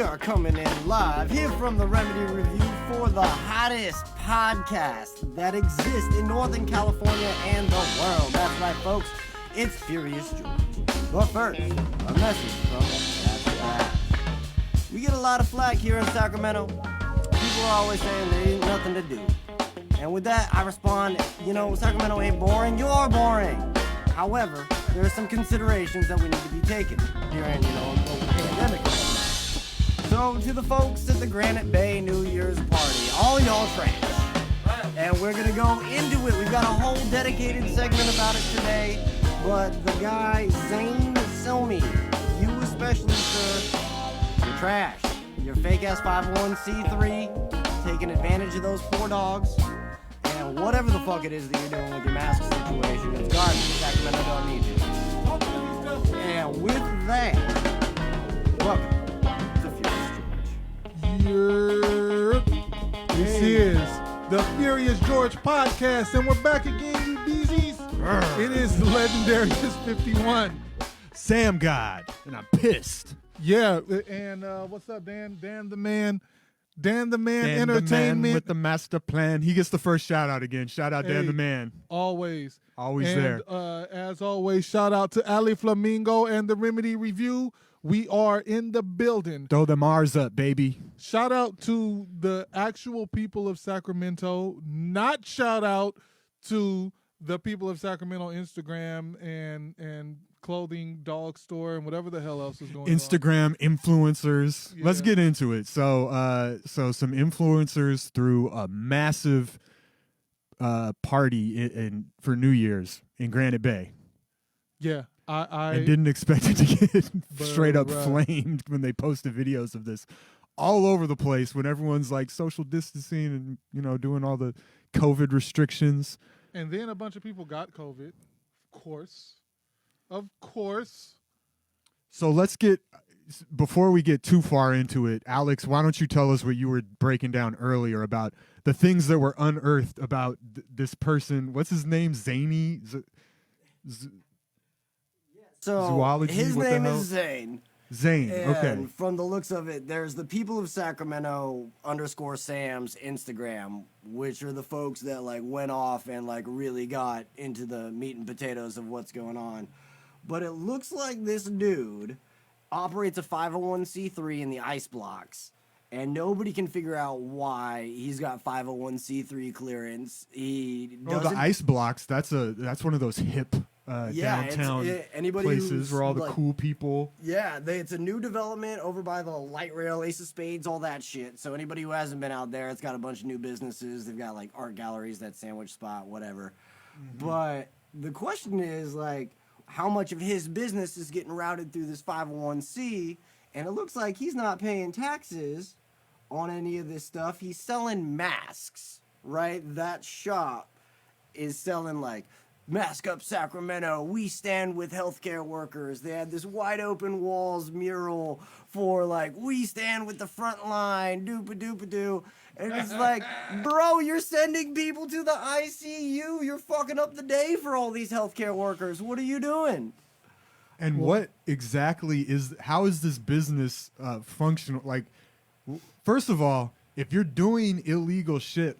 are coming in live here from the Remedy Review for the hottest podcast that exists in Northern California and the world. That's right, folks. It's Furious George. But first, a message from That's Right. We get a lot of flack here in Sacramento. People are always saying there ain't nothing to do. And with that, I respond, Sacramento ain't boring, you're boring. However, there are some considerations that we need to be taken during, the pandemic. So, to the folks at the Granite Bay New Year's party, all y'all trash. And we're gonna go into it. We've got a whole dedicated segment about it today. But the guy, Zane Somi, you especially, sir, you're trash. You're fake-ass 501c3, taking advantage of those poor dogs. And whatever the fuck it is that you're doing with your mask situation, it's garbage. Sacramento don't need you. And with that, welcome to Furious George. This is the Furious George podcast, and we're back again, you beezies. It is the legendary 51. Sam God, and I'm pissed. Yeah, and what's up, Dan? Dan the Man Entertainment. The man with the master plan. He gets the first shout out again. Shout out Dan the Man. Always there. As always, shout out to Ali Flamingo and the Remedy Review. We are in the building. Throw the Mars up, baby. Shout out to the actual people of Sacramento. Not shout out to the people of Sacramento Instagram and clothing, dog store, and whatever the hell else is going on. Instagram influencers. Yeah. Let's get into it. So some influencers threw a massive party for New Year's in Granite Bay. Yeah, I didn't expect it to get straight up flamed when they posted videos of this all over the place when everyone's like social distancing and doing all the COVID restrictions. And then a bunch of people got COVID, of course. So before we get too far into it, Alex, why don't you tell us what you were breaking down earlier about the things that were unearthed about this person? What's his name? Zany? Zoology? His What the name hell? is Zane. Zane, And okay. from the looks of it, there's the people of Sacramento _Sam's Instagram, which are the folks that went off and really got into the meat and potatoes of what's going on. But it looks like this dude operates a 501c3 in the ice blocks, and nobody can figure out why he's got 501c3 clearance. He doesn't. The ice blocks, that's one of those hip downtown places where all the cool people. Yeah, it's a new development over by the light rail, Ace of Spades, all that shit. So anybody who hasn't been out there, it's got a bunch of new businesses. They've got art galleries, that sandwich spot, whatever. Mm-hmm. But the question is how much of his business is getting routed through this 501c, and it looks like he's not paying taxes on any of this stuff. He's selling masks, right? That shop is selling Mask Up Sacramento, we stand with healthcare workers. They had this wide open walls mural for we stand with the front line, doopa-doopa-doo. And it's bro, you're sending people to the ICU. You're fucking up the day for all these healthcare workers. What are you doing? And what exactly how is this business functional? First of all, if you're doing illegal shit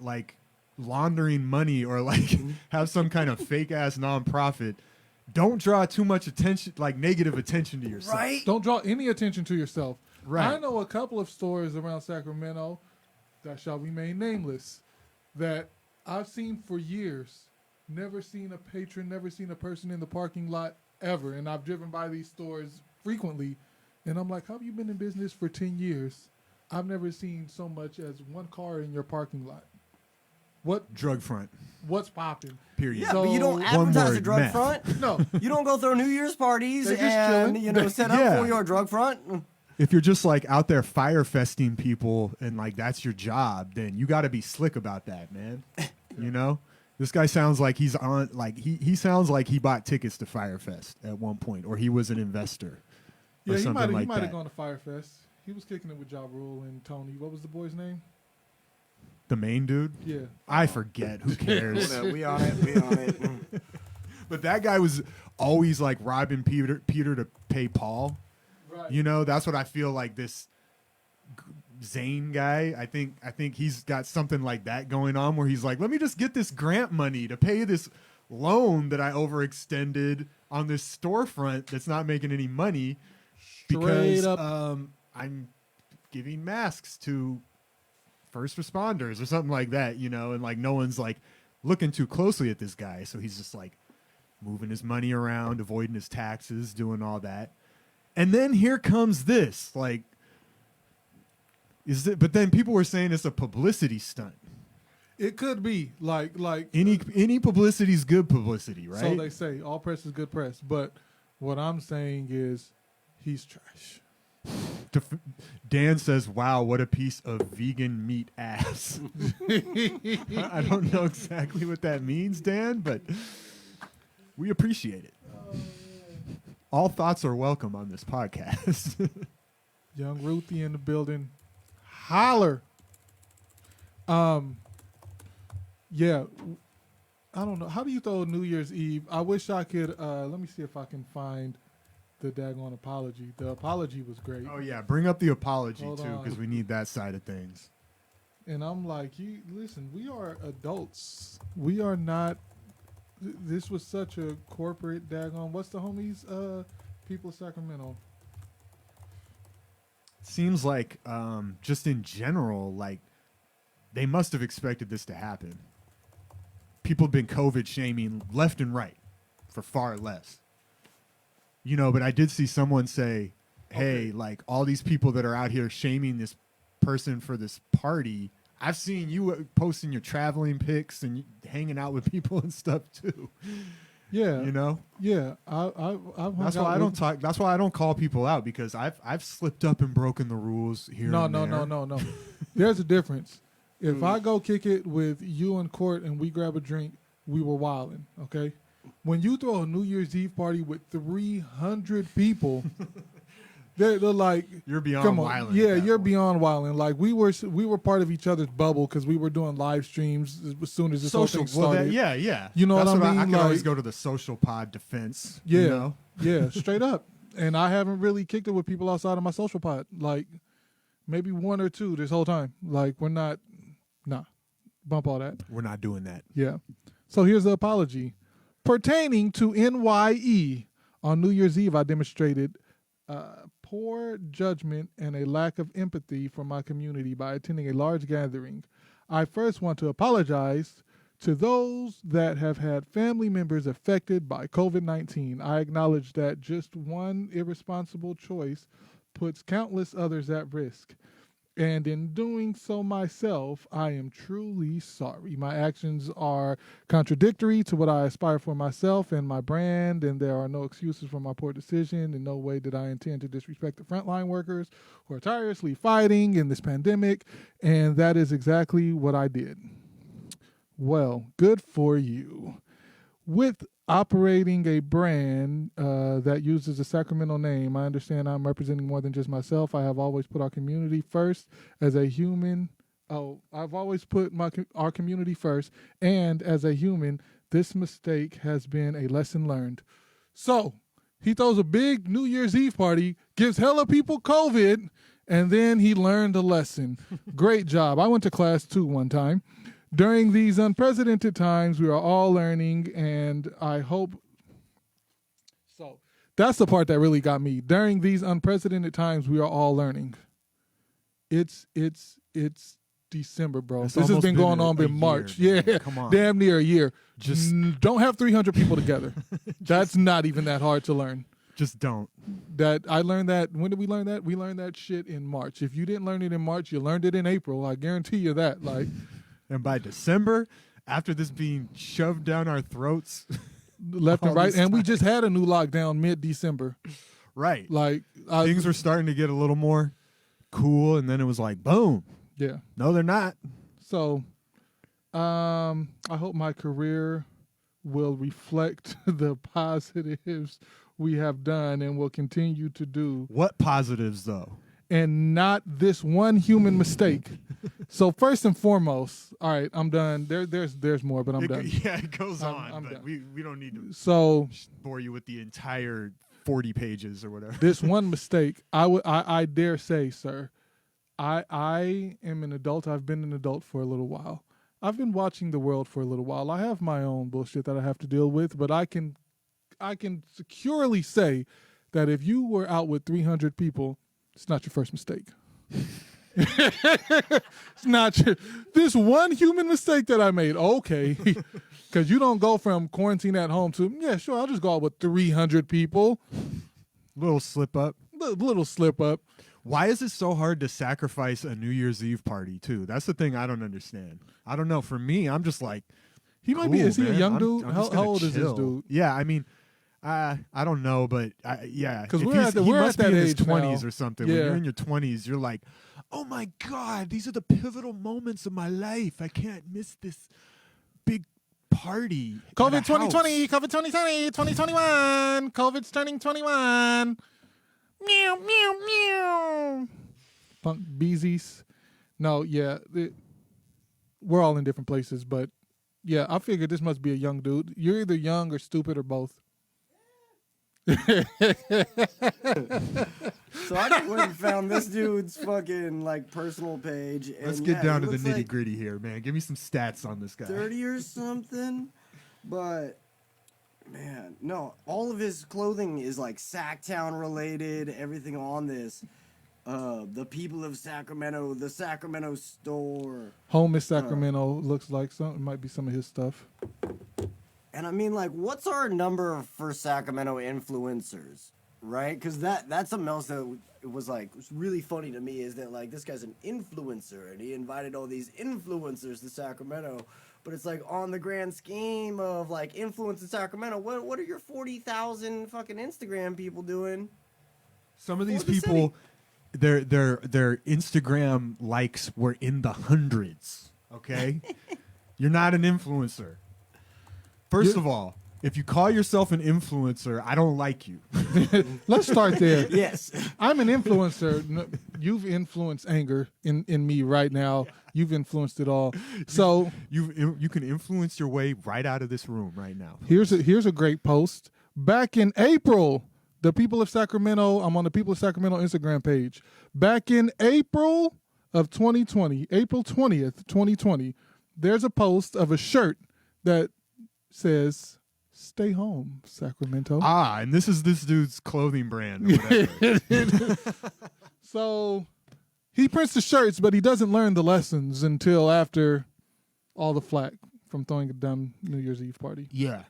laundering money or have some kind of fake ass nonprofit, don't draw too much attention, negative attention to yourself. Right? Don't draw any attention to yourself. Right. I know a couple of stores around Sacramento that shall remain nameless that I've seen for years. Never seen a patron, never seen a person in the parking lot ever. And I've driven by these stores frequently. And I'm like, how have you been in business for 10 years? I've never seen so much as one car in your parking lot. What drug front? What's popping? Period. Yeah, but you don't advertise a drug meth. front. No. You don't go throw New Year's parties They're just and chilling. set up for your drug front. If you're just out there fire festing people and that's your job, then you got to be slick about that, man. This guy sounds like he's on he sounds like he bought tickets to Firefest at one point, or he was an investor. Yeah, or something he might that. have gone to Firefest. He was kicking it with Ja Rule and Tony. What was the boy's name? The main dude? Yeah. I forget. Who cares? We on it. But that guy was always robbing Peter to pay Paul. Right. That's what I feel like this Zane guy. I think he's got something like that going on where he's like, let me just get this grant money to pay this loan that I overextended on this storefront that's not making any money because I'm giving masks to first responders or something like that, and like no one's like looking too closely at this guy. So he's just like moving his money around, avoiding his taxes, doing all that. And then here comes this, like, but then people were saying it's a publicity stunt. It could be like any publicity is good publicity, right? So they say all press is good press. But what I'm saying is he's trash. Dan says, wow, what a piece of vegan meat ass. I don't know exactly what that means, Dan, but we appreciate it. All thoughts are welcome on this podcast. Young Ruthie in the building. Holler. Yeah. I don't know. How do you throw New Year's Eve? I wish I could. Let me see if I can find the daggone apology. The apology was great. Oh, yeah. Bring up the apology, Hold too, on. because we need that side of things. And I'm like, listen, we are adults. We are not. This was such a corporate daggone. What's the homies? People of Sacramento. Seems like just in general, like they must have expected this to happen. People have been COVID shaming left and right for far less. But I did see someone say, hey, like all these people that are out here shaming this person for this party, I've seen you posting your traveling pics and hanging out with people and stuff too. Yeah. Yeah. That's why I don't talk. That's why I don't call people out, because I've slipped up and broken the rules here. No. There's a difference. If I go kick it with you and Court and we grab a drink, we were wilding, okay? When you throw a New Year's Eve party with 300 people, they're like, you're beyond come on. wilding. Yeah, you're beyond wilding. Like we were part of each other's bubble because we were doing live streams as soon as this whole thing started. Yeah. You know That's what I mean? I can always go to the social pod defense. Yeah, yeah, straight up. And I haven't really kicked it with people outside of my social pod. Like maybe one or two this whole time. Like we're not. Nah, bump all that. We're not doing that. Yeah. So here's the apology. Pertaining to NYE, on New Year's Eve, I demonstrated poor judgment and a lack of empathy for my community by attending a large gathering. I first want to apologize to those that have had family members affected by COVID-19. I acknowledge that just one irresponsible choice puts countless others at risk. And in doing so myself, I am truly sorry. My actions are contradictory to what I aspire for myself and my brand, and there are no excuses for my poor decision. In no way did I intend to disrespect the frontline workers who are tirelessly fighting in this pandemic, and that is exactly what I did. Well, good for you. With operating a brand that uses a Sacramento name, I understand I'm representing more than just myself. I have always put our community first as a human. I've always put our community first, and as a human, this mistake has been a lesson learned. So he throws a big New Year's Eve party, gives hella people COVID, and then he learned a lesson. Great job. I went to class too one time. During these unprecedented times, we are all learning, and I hope... So that's the part that really got me. During these unprecedented times, we are all learning. It's December, bro. It's this has been going on in March. Year, yeah, come on. Damn near a year. Just don't have 300 people together. That's not even that hard to learn. Just don't. That I learned that. When did we learn that? We learned that shit in March. If you didn't learn it in March, you learned it in April. I guarantee you that. Like... And by December, after this being shoved down our throats, left and right, and we just had a new lockdown mid-December. Right. Like things were starting to get a little more cool, and then it was like, boom. Yeah. No, they're not. So, I hope my career will reflect the positives we have done and will continue to do. What positives, though? And not this one human mistake. So first and foremost, all right, I'm done. There's more, but I'm done. Yeah, it goes on. I'm but done. we don't need to bore you with the entire 40 pages or whatever. This one mistake, I dare say, sir, I am an adult. I've been an adult for a little while. I've been watching the world for a little while. I have my own bullshit that I have to deal with, but I can securely say that if you were out with 300 people, it's not your first mistake. It's not this one human mistake that I made. Okay. Because you don't go from quarantine at home to, yeah, sure, I'll just go out with 300 people. Little slip up. Little slip up. Why is it so hard to sacrifice a New Year's Eve party, too? That's the thing I don't understand. I don't know. For me, I'm just like, he might be, is he a young dude? I'm How old is this dude? Yeah, I mean, I don't know, but yeah. Because he we're must at that be in his age 20s now. or something. Yeah. When you're in your 20s, you're like, oh my God, these are the pivotal moments of my life. I can't miss this big party. COVID 2020, COVID 2020, 2021. COVID's turning 21. Meow, meow, meow. Punk beesies. No, yeah. We're all in different places, but yeah, I figured this must be a young dude. You're either young or stupid or both. So I just went and found this dude's fucking like personal page. And Let's get down to the it looks nitty gritty here, man. Give me some stats on this guy. 30 or something, but man, no, all of his clothing is like Sacktown related. Everything on this, the people of Sacramento, the Sacramento store. Home is Sacramento. Looks like it might be some of his stuff. And I mean, like, what's our number for Sacramento influencers, right? Because that's something else that was really funny to me is that like this guy's an influencer and he invited all these influencers to Sacramento, but it's like on the grand scheme of like influence in Sacramento, what are your 40,000 fucking Instagram people doing? Some of these For the people, their Instagram likes were in the hundreds. Okay, you're not an influencer. First of all, if you call yourself an influencer, I don't like you. Let's start there. Yes. I'm an influencer. You've influenced anger in me right now. You've influenced it all. So you can influence your way right out of this room right now. here's a great post. Back in April, the people of Sacramento, I'm on the People of Sacramento Instagram page. Back in April of 2020, April 20th, 2020, there's a post of a shirt that says, "Stay home, Sacramento." And this is this dude's clothing brand or whatever. So he prints the shirts, but he doesn't learn the lessons until after all the flack from throwing a dumb New Year's Eve party. Yeah.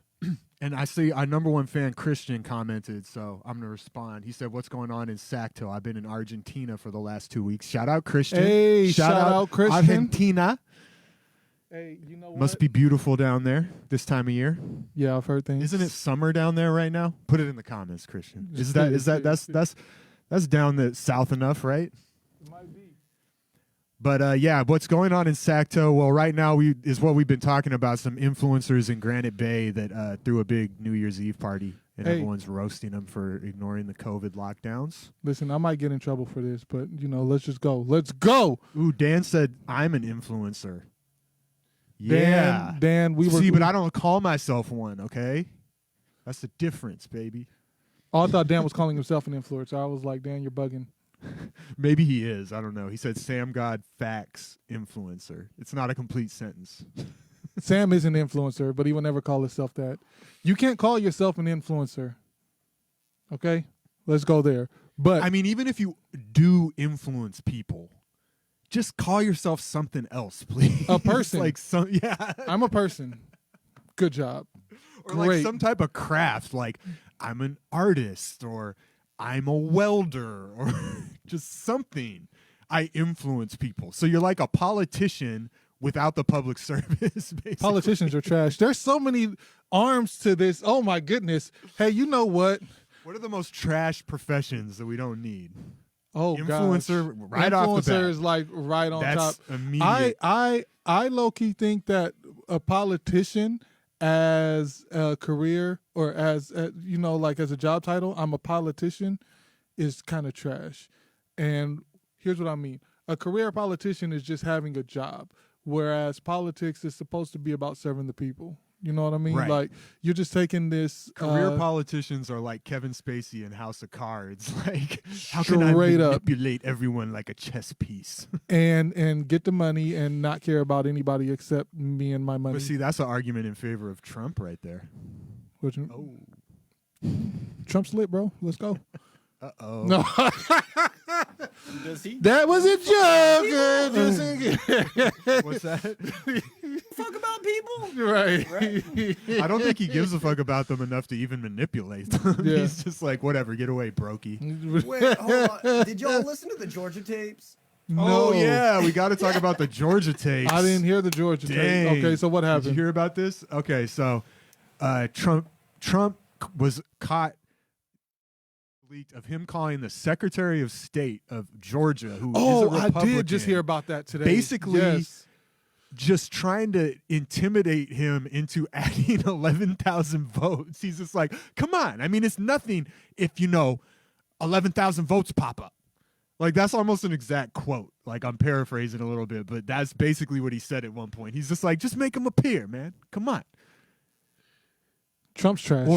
And I see our number one fan, Christian, commented, so I'm going to respond. He said, what's going on in Sacto? I've been in Argentina for the last 2 weeks. Shout out, Christian. Hey, shout out, Christian. Argentina. Hey, you know what? Must be beautiful down there this time of year. Yeah, I've heard things. Isn't it summer down there right now? Put it in the comments, Christian. That's down the south enough, right? It might be. But yeah, what's going on in Sacto? Well, right now is what we've been talking about. Some influencers in Granite Bay that threw a big New Year's Eve party, and everyone's roasting them for ignoring the COVID lockdowns. Listen, I might get in trouble for this, but let's just go. Let's go. Ooh, Dan said I'm an influencer. Yeah, Dan, but I don't call myself one. Okay, that's the difference, baby. Oh, I thought Dan was calling himself an influencer. I was like, Dan, you're bugging. Maybe he is. I don't know. He said Sam God Facts influencer. It's not a complete sentence. Sam is an influencer, but he will never call himself that. You can't call yourself an influencer. Okay? Let's go there. But I mean, even if you do influence people, just call yourself something else, please. A person. I'm a person. Good job. Or Great. like some type of craft, like I'm an artist or I'm a welder or just something. I influence people. So you're like a politician without the public service, basically. Politicians are trash. There's so many arms to this. Oh, my goodness. Hey, you know what? What are the most trash professions that we don't need? Oh, influencer, gosh. right off the bat. Influencer is like right on That's top. immediate. I low-key think that a politician as a career or as as a job title, I'm a politician, is kind of trash. And here's what I mean. A career politician is just having a job, whereas politics is supposed to be about serving the people. You know what I mean? Right. Like you're just taking this Career politicians are like Kevin Spacey in House of Cards. Like, how can I Straight up. manipulate everyone like a chess piece? and get the money and not care about anybody except me and my money. But see, that's an argument in favor of Trump right there. Which, Trump's lit, bro. Let's go. Uh-oh. No. Does he? That was a joke. What's that? Fuck about people? Right. I don't think he gives a fuck about them enough to even manipulate them. Yeah. He's just like, whatever, get away, brokey. Wait, hold on. Did y'all listen to the Georgia tapes? No. Oh, yeah, we got to talk about the Georgia tapes. I didn't hear the Georgia tape. Dang. Okay, so what happened? Did you hear about this? Okay, so Trump was caught leaked of him calling the Secretary of State of Georgia, who is a Republican, I did just hear about that today. basically Yes. just trying to intimidate him into adding 11,000 votes. He's just like, come on. I mean, it's nothing if, 11,000 votes pop up. Like, that's almost an exact quote. Like, I'm paraphrasing a little bit, but that's basically what he said at one point. He's just like, just make him appear, man. Come on. Trump's trash.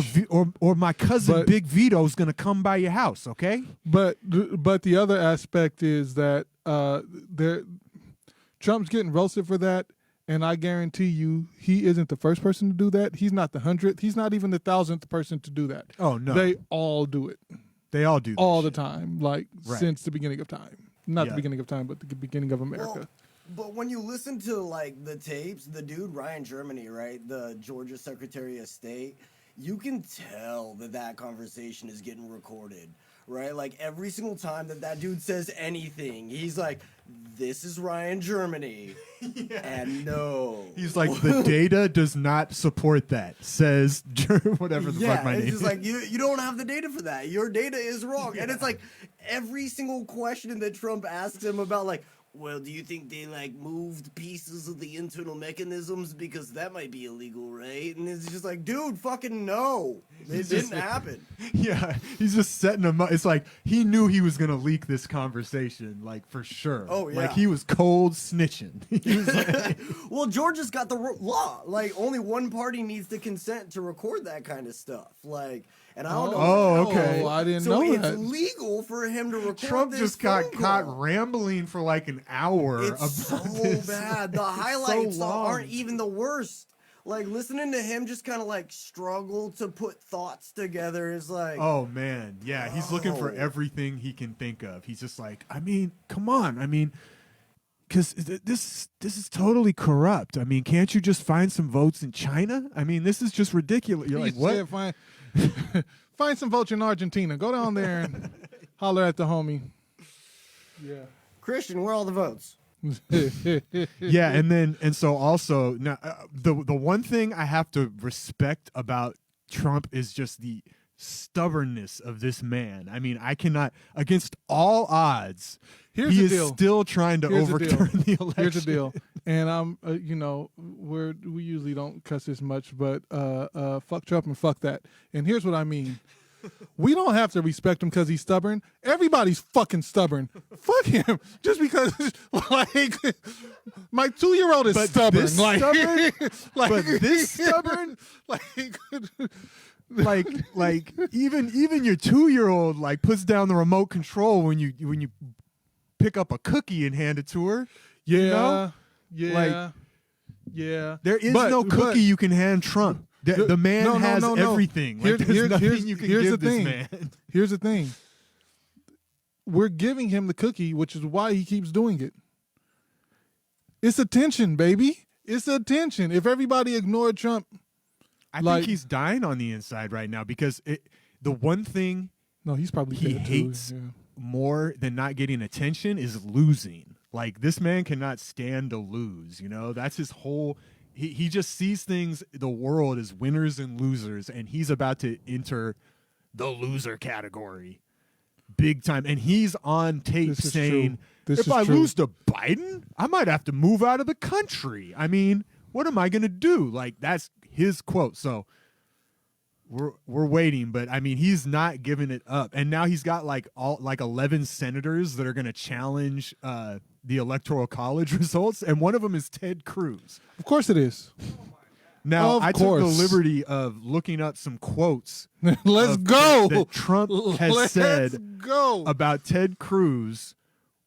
Or my cousin But- Big Vito's gonna come by your house, okay? But the other aspect is that Trump's getting roasted for that, and I guarantee you he isn't the first person to do that. He's not the 100th. He's not even the 1,000th person to do that. Oh no, They all do it they all do that all the shit. time, like Right. since the beginning of time. Not Yeah. the beginning of time, but the beginning of America. Well, but when you listen to like the tapes, the dude Ryan Germany, right, the Georgia Secretary of State, you can tell that conversation is getting recorded, right? Like every single time that dude says anything, he's like, "This is Ryan Germany," and no, He's like, the data does not support that. Says whatever the fuck my it's name just is. like you don't have the data for that. Your data is wrong, and it's like every single question that Trump asks him about, like, well, do you think they like moved pieces of the internal mechanisms because that might be illegal, right? And it's just like, dude, fucking no, it didn't happen. Yeah, he's just setting him up. It's like he knew he was gonna leak this conversation, like for sure. Oh, yeah. like he was cold snitching. He was like, Well, Georgia's got the law. Like, only one party needs to consent to record that kind of stuff. Like, and I don't know. Oh, okay. Oh, I didn't So know it's that. legal for him to record. Trump this just got phone caught call. rambling for like an hour. It's about so this. bad. The It's highlights so long. aren't even the worst. Like, listening to him just kind of like struggle to put thoughts together is like, Oh man, yeah, he's looking for Oh. everything he can think of. He's just like, I mean, come on, I mean, because this is totally corrupt. I mean, can't you just find some votes in China? I mean, this is just ridiculous. You're like, He what? said, find some votes in Argentina. Go down there and holler at the homie. Yeah. Christian, where are all the votes? Yeah, and so also now the one thing I have to respect about Trump is just the stubbornness of this man. I mean, I cannot, against all odds, Here's he the is deal. still trying to Here's the deal. overturn the election. Here's the deal. And I'm, we usually don't cuss this much, but fuck Trump and fuck that. And here's what I mean. We don't have to respect him because he's stubborn. Everybody's fucking stubborn. Fuck him. Just because, like, my 2-year-old is But stubborn. this like, stubborn? like, But this stubborn? like, like even your 2-year-old like puts down the remote control when you pick up a cookie and hand it to her. yeah, know? yeah, Like, yeah. There is But- no but- cookie you can hand Trump. The man No, no, has no, no. everything. Like, there's nothing you can here's give the this thing. man. Here's the thing. We're giving him the cookie, which is why he keeps doing it. It's attention, baby. It's attention. If everybody ignored Trump, I Like- think he's dying on the inside right now because the one thing no, he's probably he dead too, hates yeah. more than not getting attention is losing. Like, this man cannot stand to lose, That's his whole he just sees things, the world, as winners and losers, and he's about to enter the loser category big time. And he's on tape This is saying, true. This if is I true. lose to Biden, I might have to move out of the country. I mean, what am I going to do? Like, that's his quote. So we're waiting, but I mean, he's not giving it up. And now he's got like 11 senators that are going to challenge the electoral college results, and one of them is Ted Cruz. Of course it is. Now, Of I course. took the liberty of looking up some quotes Let's go. that Trump has Let's said go. about Ted Cruz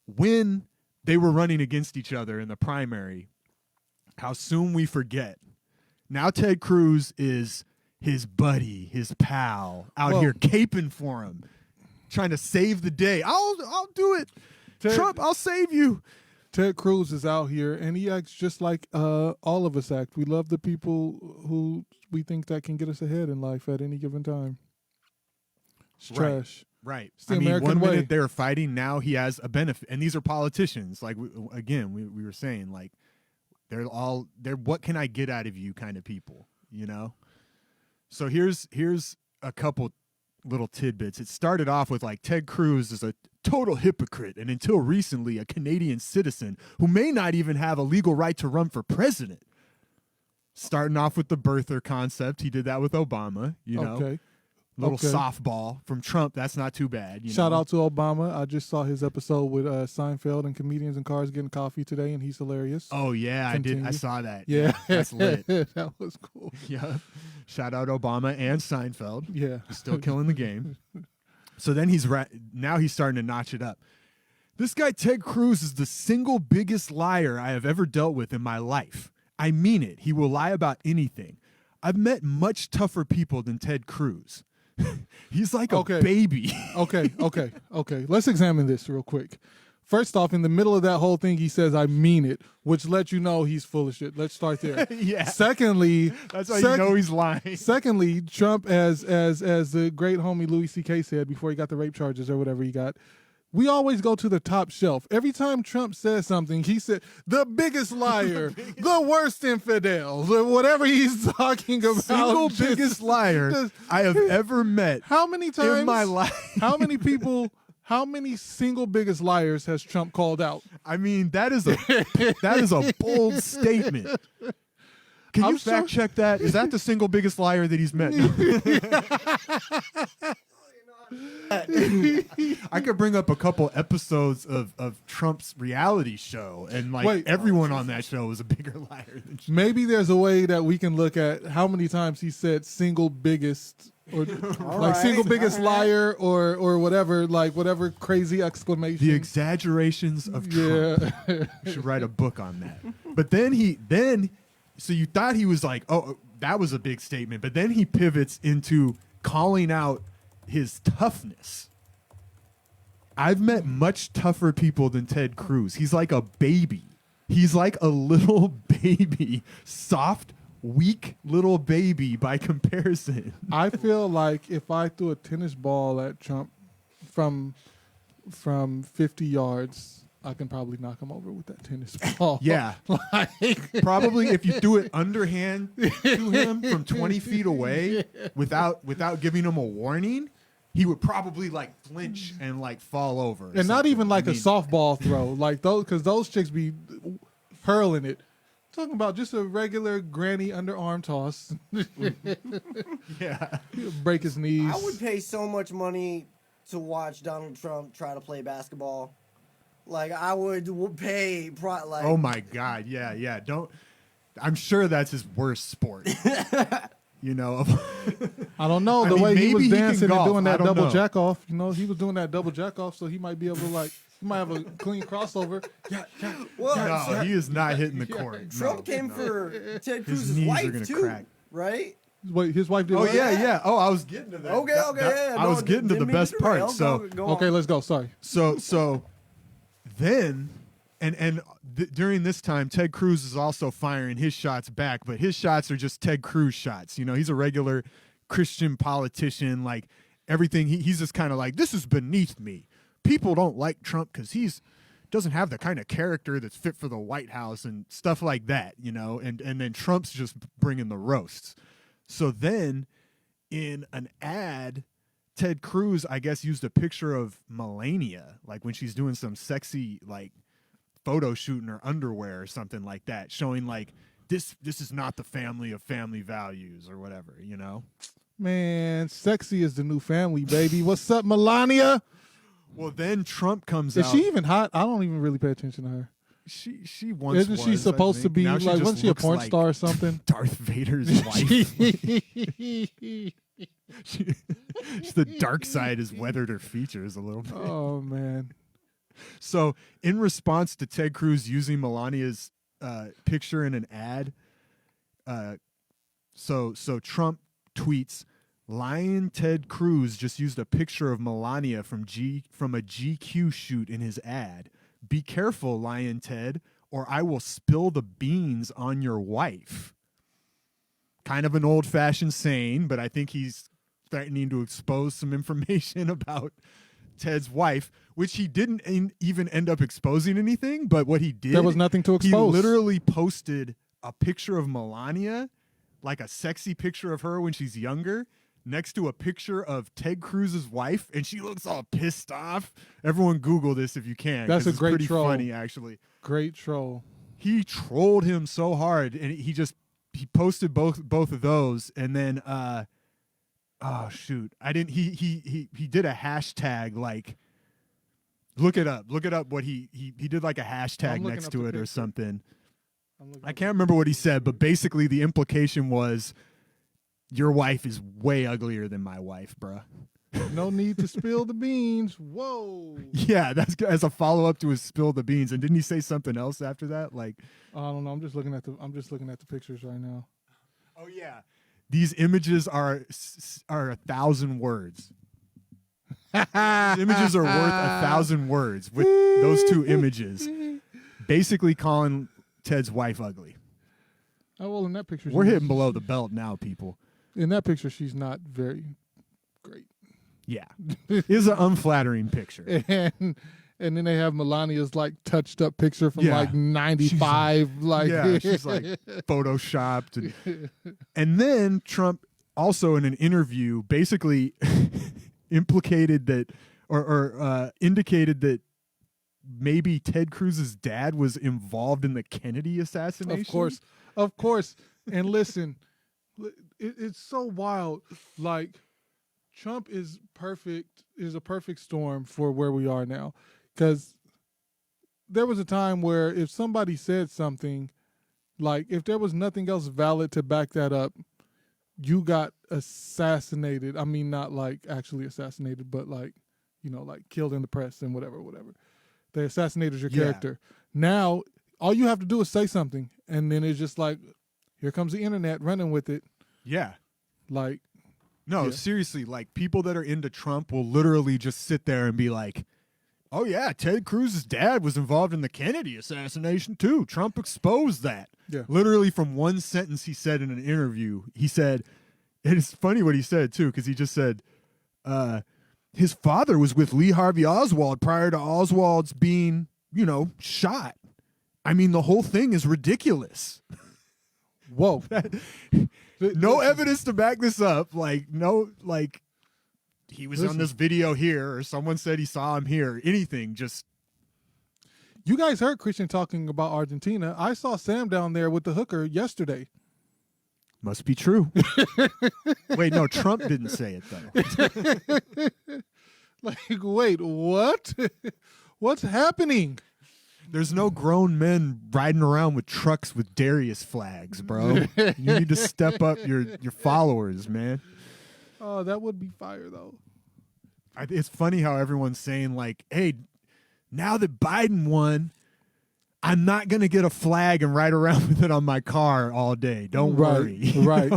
when they were running against each other in the primary. How soon we forget. Now Ted Cruz is his buddy, his pal, out here caping for him, trying to save the day. I'll do it. Trump, I'll save you. Ted Cruz is out here, and he acts just like all of us act. We love the people who we think that can get us ahead in life at any given time. It's trash. Right. It's the I mean, American one way. minute they're fighting, now he has a benefit. And these are politicians. Like, we were saying, like, they're what can I get out of you kind of people, you know? So here's a couple little tidbits. It started off with, like, Ted Cruz is a total hypocrite, and until recently a Canadian citizen who may not even have a legal right to run for president. Starting off with the birther concept. He did that with Obama, you know. Okay. Little softball from Trump. That's not too bad. Shout out to Obama. I just saw his episode with Seinfeld and comedians in cars getting coffee today, and he's hilarious. Oh, yeah, Continue. I did. I saw that. Yeah. That's lit. That was cool. Yeah. Shout out Obama and Seinfeld. Yeah. Still killing the game. So then now he's starting to notch it up. This guy, Ted Cruz, is the single biggest liar I have ever dealt with in my life. I mean it. He will lie about anything. I've met much tougher people than Ted Cruz. He's like a baby. Okay. Let's examine this real quick. First off, in the middle of that whole thing, he says, I mean it, which lets you know he's full of shit. Let's start there. Yeah. Secondly, that's how you know he's lying. Secondly, Trump, as the great homie Louis C.K. said before he got the rape charges or whatever he got, we always go to the top shelf. Every time Trump says something, he said, the biggest liar, the worst infidel, whatever he's talking about. Single biggest liar I have ever met. How many times in my life? How many people... How many single biggest liars has Trump called out? I mean, that is a bold statement. Can you fact check that? Is that the single biggest liar that he's met? I could bring up a couple episodes of Trump's reality show, and everyone on that show was a bigger liar than Trump. Maybe there's a way that we can look at how many times he said single biggest or single biggest liar or whatever, like whatever crazy exclamation. The exaggerations of Trump. You should write a book on that. But then so you thought he was like, oh, that was a big statement, but then he pivots into calling out his toughness. I've met much tougher people than Ted Cruz. He's like a baby. He's like a little baby, soft, weak little baby by comparison. I feel like if I threw a tennis ball at Trump from 50 yards, I can probably knock him over with that tennis ball. Yeah. Probably if you threw it underhand to him from 20 feet away without giving him a warning, he would probably flinch and fall over. And not even a softball throw, like those, because those chicks be hurling it. Talking about just a regular granny underarm toss. Yeah. Break his knees. I would pay so much money to watch Donald Trump try to play basketball. I would pay. Oh my God! Yeah. I'm sure that's his worst sport. You know. I don't know the way he was dancing and doing that double know. jack off. You know, he was doing that double jack off, so he might be able to he might have a clean crossover. No, he is not hitting the court. Trump came for Ted Cruz's knees are wife gonna too, crack. right? Wait, his wife did. Oh what? yeah. Oh, I was getting to that. Okay. Yeah. I was getting to the best part. So okay, let's go. Sorry. So then, during this time, Ted Cruz is also firing his shots back, but his shots are just Ted Cruz shots. You know, he's a regular Christian politician. Everything, he's just kind of this is beneath me. People don't like Trump because he's doesn't have the kind of character that's fit for the White House and stuff like that, you know, and then Trump's just bringing the roasts. So then in an ad, Ted Cruz, I guess, used a picture of Melania, when she's doing some sexy, photo shoot in her underwear or something like that, showing this is not the family of family values or whatever, you know? Man, sexy is the new family, baby. What's up, Melania? Well, then Trump comes out. Is she even hot? I don't even really pay attention to her. she once Isn't she was, I supposed to think. be Now like? just Wasn't she a looks porn like star or something? Darth Vader's wife. The dark side has weathered her features a little bit. Oh man. So, in response to Ted Cruz using Melania's picture in an ad, so Trump tweets, "Lion Ted Cruz just used a picture of Melania from a GQ shoot in his ad. Be careful, Lion Ted, or I will spill the beans on your wife." Kind of an old-fashioned saying, but I think he's threatening to expose some information about Ted's wife, which he didn't even end up exposing anything. But what he did, There was nothing to expose. He literally posted a picture of Melania, like a sexy picture of her when she's younger, next to a picture of Ted Cruz's wife, and she looks all pissed off. Everyone Google this if you can. That's a it's great pretty troll. funny, actually. Great troll. He trolled him so hard, and he posted both of those, and then oh shoot, I didn't. He did a hashtag, like, look it up what he did, like a hashtag next to it or something. I can't remember what he said, but basically the implication was, your wife is way uglier than my wife, bruh. No need to spill the beans. Whoa. Yeah, that's as a follow up to his spill the beans. And didn't he say something else after that? Like, I don't know. I'm just looking at the pictures right now. oh yeah, these images are 1,000 words. These images are worth 1,000 words with those two images, basically calling Ted's wife ugly. Oh well, in that picture, We're hitting below the belt now, people. In that picture, she's not very great. Yeah, it is an unflattering picture. And then they have Melania's like touched up picture from Yeah. like 95. Yeah, she's like photoshopped. And then Trump also in an interview basically implicated that or indicated that maybe Ted Cruz's dad was involved in the Kennedy assassination. Of course. And listen, it's so wild. Like, Trump is a perfect storm for where we are now. Because there was a time where if somebody said something, like if there was nothing else valid to back that up, you got assassinated. I mean, not like actually assassinated, but like, like killed in the press and whatever. They assassinated your character. Now, all you have to do is say something. And then it's just like, here comes the internet running with it. Yeah. Like, no, seriously, like people that are into Trump will literally just sit there and be like, oh yeah, Ted Cruz's dad was involved in the Kennedy assassination too. Trump exposed that. Yeah. Literally from one sentence he said in an interview, he said, and it's funny what he said too, because he just said, his father was with Lee Harvey Oswald prior to Oswald's being, shot. I mean, the whole thing is ridiculous. Whoa. No evidence to back this up. He was on this video here, or someone said he saw him here. Anything, just. You guys heard Christian talking about Argentina. I saw Sam down there with the hooker yesterday. Must be true. Wait, no, Trump didn't say it, though. Like, wait, what? What's happening? There's no grown men riding around with trucks with Darius flags, bro. You need to step up your followers, man. Oh, that would be fire, though. It's funny how everyone's saying, like, hey, now that Biden won, I'm not going to get a flag and ride around with it on my car all day. Don't worry. Right.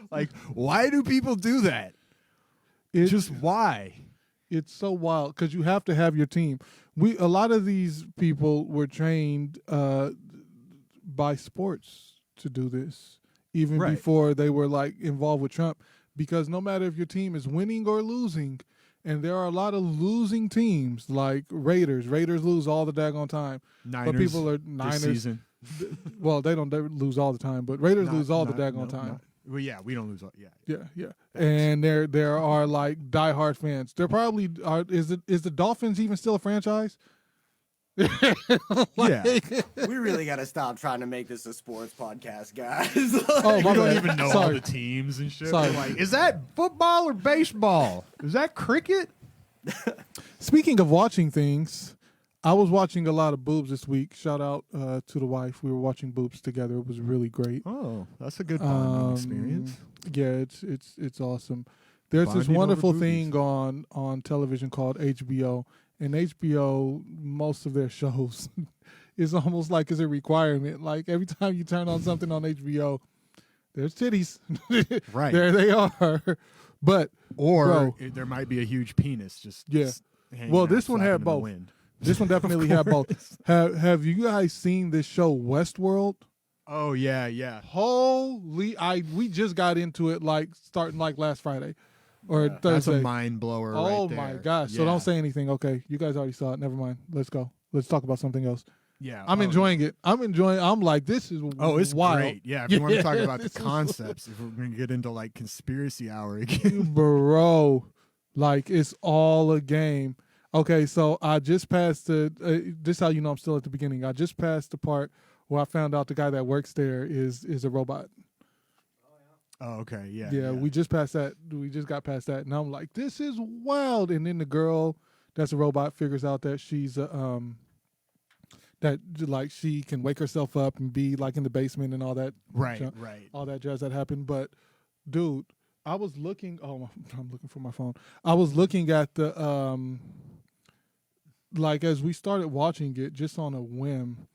Like, why do people do that? Just why? It's so wild because you have to have your team. A lot of these people were trained by sports to do this, even before they were like involved with Trump. Because no matter if your team is winning or losing, and there are a lot of losing teams like Raiders. Raiders lose all the daggone time. Niners. But people are Niners. This season. Well, they lose all the time, but Raiders lose all the daggone time. Well, yeah, we don't lose. Yeah. And there are like diehard fans. There probably are. Is the Dolphins even still a franchise? Yeah. We really got to stop trying to make this a sports podcast, guys. We don't even know all the teams and shit. Sorry. Like, is that football or baseball? Is that cricket? Speaking of watching things, I was watching a lot of boobs this week. Shout out to the wife. We were watching boobs together. It was really great. Oh, that's a good bonding experience. Yeah, it's awesome. There's this Bonding over wonderful boobies. thing on television called HBO, and HBO, most of their shows is almost like it's a requirement. Like every time you turn on something on HBO, there's titties. Right. There they are. But Or there might be a huge penis just hanging well, out, this one flapping had in the both. wind. This one definitely had both. Have you guys seen this show Westworld? Oh yeah. Holy! We just got into it starting last Friday or Thursday. That's a mind blower. Oh right there. my gosh! So don't say anything. Okay, you guys already saw it. Never mind. Let's go. Let's talk about something else. Yeah, I'm enjoying it. I'm like, this is it's wild. great. Yeah, if you want to talk about the this is concepts, if we're gonna get into like conspiracy hour again, bro. Like it's all a game. Okay, so I just passed the. This is how you know I'm still at the beginning. I just passed the part where I found out the guy that works there is a robot. oh okay, yeah. Yeah, we just passed that. We just got past that, and I'm like, this is wild. And then the girl that's a robot figures out that she's that like she can wake herself up and be like in the basement and all that. right. All that jazz that happened. But dude, I was looking. Oh, I'm looking for my phone. I was looking at the like as we started watching it just on a whim.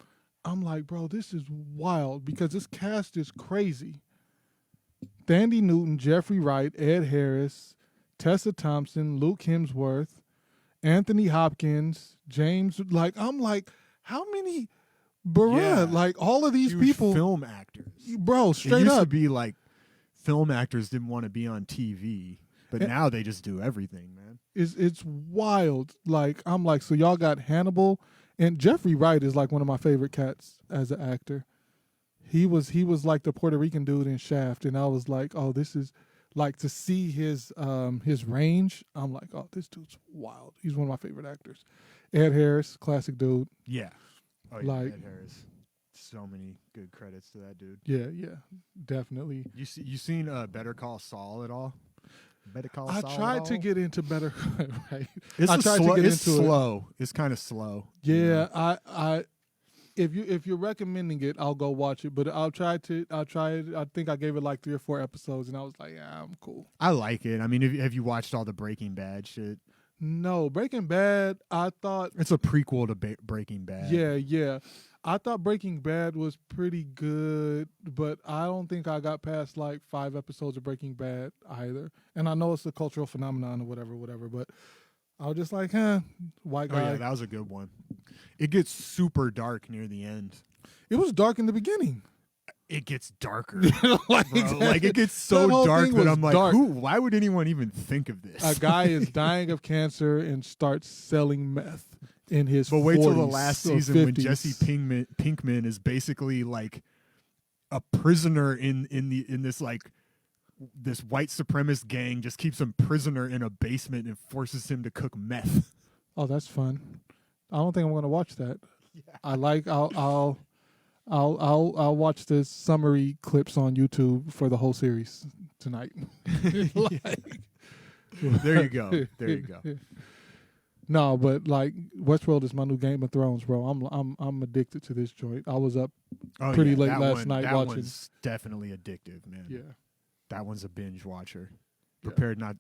I'm like, bro, this is wild because this cast is crazy. Thandie Newton, Jeffrey Wright, Ed Harris, Tessa Thompson, Luke Hemsworth, Anthony Hopkins, James. Like, I'm like, how many? Bruh, Yeah. like all of these Huge people, film actors. bro, It straight used to up. be like film actors didn't want to be on TV, but now they just do everything, man. It's wild. Like I'm like, so y'all got Hannibal, and Jeffrey Wright is like one of my favorite cats as an actor. He was like the Puerto Rican dude in Shaft, and I was like, oh, this is like to see his range. I'm like, oh, this dude's wild. He's one of my favorite actors. Ed Harris, classic dude. Yeah. Oh yeah, Like- Ed Harris. So many good credits to that dude. Yeah, definitely. You seen Better Call Saul at all? Better Call I Saul. at tried to all? get into better. Right. It's I a tried slow, to get it's into it. slow. It's kind of slow. you Yeah, know? I if you're recommending it, I'll go watch it. But I'll try it. I think I gave it like 3 or 4 episodes, and I was like, yeah, I'm cool. I like it. I mean, have you watched all the Breaking Bad shit? No, Breaking Bad. I thought, It's a prequel to Breaking Bad. yeah. I thought Breaking Bad was pretty good, but I don't think I got past like 5 episodes of Breaking Bad either. And I know it's a cultural phenomenon or whatever. But I was just like, white Oh guy. yeah, that was a good one. It gets super dark near the end. It was dark in the beginning. It gets darker. like, Bro. Like it gets that so whole dark thing that was I'm like, dark. why would anyone even think of this? A guy is dying of cancer and starts selling meth in his But wait till the 40s last or season when 50s. Jesse Pinkman is basically like a prisoner in this like this white supremacist gang just keeps him prisoner in a basement and forces him to cook meth. Oh, that's fun. I don't think I'm going to watch that. I'll watch the summary clips on YouTube for the whole series tonight. There you go. There you go. No, but like Westworld is my new Game of Thrones, bro. I'm addicted to this joint. I was up Oh, pretty yeah, late that last night that watching. one's definitely addictive, man. Yeah. That one's a binge watcher. Yeah.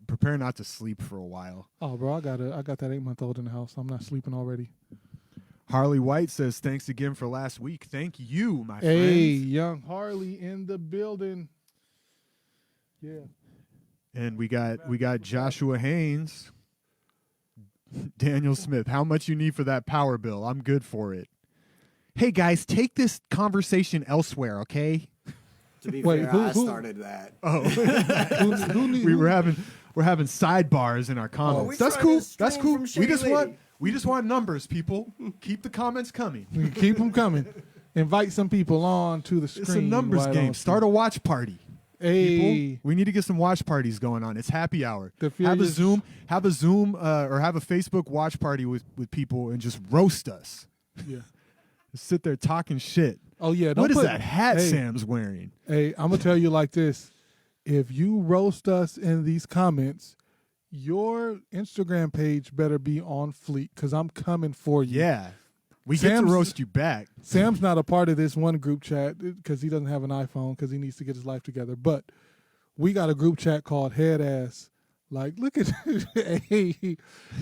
Prepare not to sleep for a while. Oh, bro, I got that 8-month-old in the house. I'm not sleeping already. Harley White says, thanks again for last week. Thank you, my Hey, friend. young Harley in the building. Yeah. And we got Joshua Haynes. Daniel Smith, how much you need for that power bill? I'm good for it. Hey guys, take this conversation elsewhere, okay? To be Wait, fair, who- I who- started that. Oh, Who we're having sidebars in our comments. we That's trying cool. to That's stream cool. from We just want numbers, people. Keep the comments coming. Keep them coming. Invite some people on to the screen. It's a numbers Why game. don't Start a watch party. you? Hey, People, we need to get some watch parties going on. It's happy hour. The Have a Furious- Zoom, or have a Facebook watch party with people and just roast us. yeah. Just sit there talking shit. Oh yeah. What is put- that hat hey, Sam's wearing? Hey, I'm gonna tell you like this: if you roast us in these comments, your Instagram page better be on fleek because I'm coming for you. Yeah. We get to roast you back. Sam's not a part of this one group chat because he doesn't have an iPhone because he needs to get his life together. But we got a group chat called Head Ass. Like, look at hey,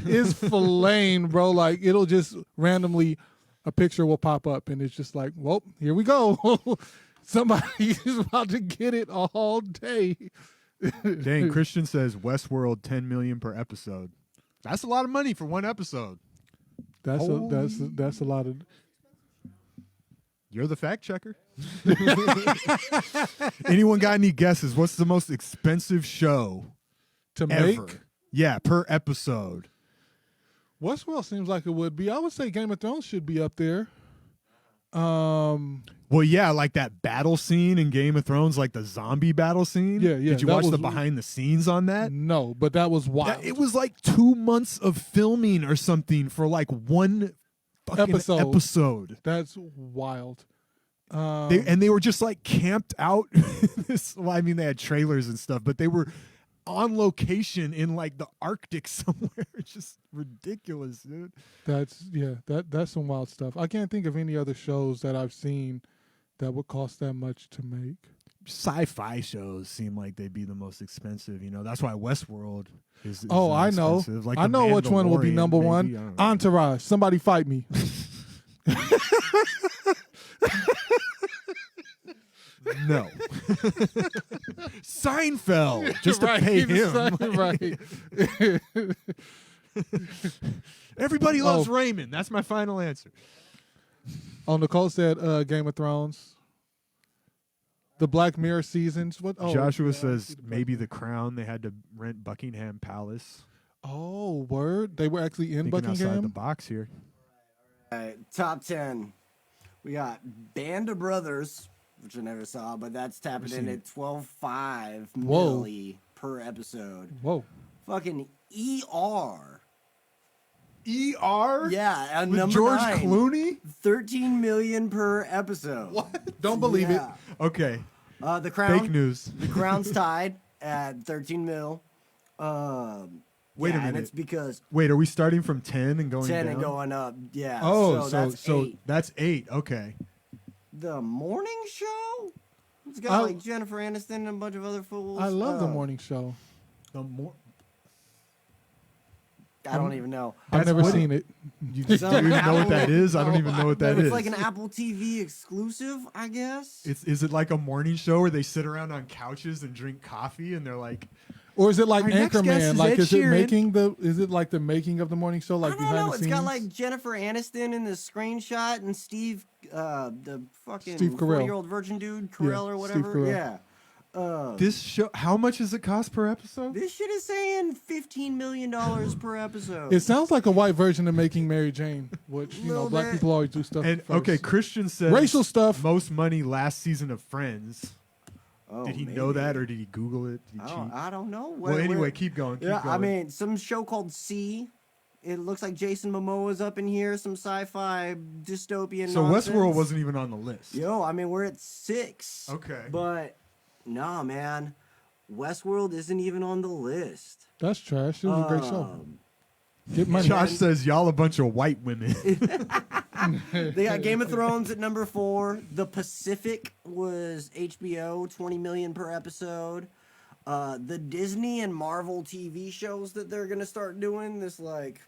it's flaying, bro. Like, it'll just randomly, a picture will pop up, and it's just like, well, here we go. Somebody is about to get it all day. Dang, Christian says Westworld $10 million per episode. That's a lot of money for one episode. That's a lot of. You're the fact checker. Anyone got any guesses? What's the most expensive show To ever? make? Yeah, per episode. Westworld seems like it would be. I would say Game of Thrones should be up there. Well, yeah, like that battle scene in Game of Thrones, like the zombie battle scene. Yeah. Did you that watch was- the behind the scenes on that? No, but that was wild. It was like 2 months of filming or something for like one fucking episode. That's wild. They were just like camped out. Well, I mean, they had trailers and stuff, but they were on location in like the Arctic somewhere. It's just ridiculous, dude. That's some wild stuff. I can't think of any other shows that I've seen that would cost that much to make. Sci-fi shows seem like they'd be the most expensive. You know, that's why Westworld is. Oh, I know. expensive. Like I The know which one will be Mandalorian, number maybe. I one. don't know. Entourage. Somebody fight me. No. Seinfeld, just to pay him. Right. Everybody loves Raymond. That's my final answer. Oh, Nicole said Game of Thrones. The Black Mirror seasons. What? Oh, Joshua says maybe The Crown. They had to rent Buckingham Palace. Oh, word. They were actually in Thinking outside the Buckingham. box here. All right, top 10. We got Band of Brothers, which I never saw, but that's tapping in at 12.5 Whoa. milli per episode. Whoa. Fucking ER. ER? Yeah, With number George 9. Clooney? 13 million per episode. What? Don't believe it. Yeah. Okay. The Crown. Fake news. The Crown's tied at 13 mil. Wait a And minute. it's because Wait, are we starting from 10 and going 10 down? and going up. Yeah. Oh, that's 8. that's 8. Okay. The morning show? It's got like Jennifer Aniston and a bunch of other fools. I love the morning show. I don't even know. I've never seen it. Do you even know what that is? I don't even know what that is. It's like an Apple TV exclusive, I guess. Is it like a morning show where they sit around on couches and drink coffee and they're like, Or is it like Our next guest Anchorman? is Like, Ed is it Sheeran. making the? Is it like the making of the morning show? Like I don't behind know. the It's scenes. got like Jennifer Aniston in the screenshot and Steve, the fucking Steve Carell. 40-year-old virgin dude, Carell or Steve whatever. Carell. Yeah. this show, how much does it cost per episode? This shit is saying $15 million per episode. It sounds like a white version of Making Mary Jane, which Little black bit. people always do stuff. And first. okay, Christian says Racial stuff. most money last season of Friends. Oh, Did he maybe. know that or did he Google it? Did he cheat? I don't know. Well, anyway, keep going. Keep Yeah, going. I mean, some show called C. It looks like Jason Momoa's up in here. Some sci-fi dystopian. so nonsense. Westworld wasn't even on the list. Yo, I mean, we're at 6. Okay. But nah, man, Westworld isn't even on the list. That's trash. It was a great show. Get money. Josh says y'all a bunch of white women. They got Game of Thrones at number 4. The Pacific was HBO, 20 million per episode. The Disney and Marvel TV shows that they're gonna start doing this, like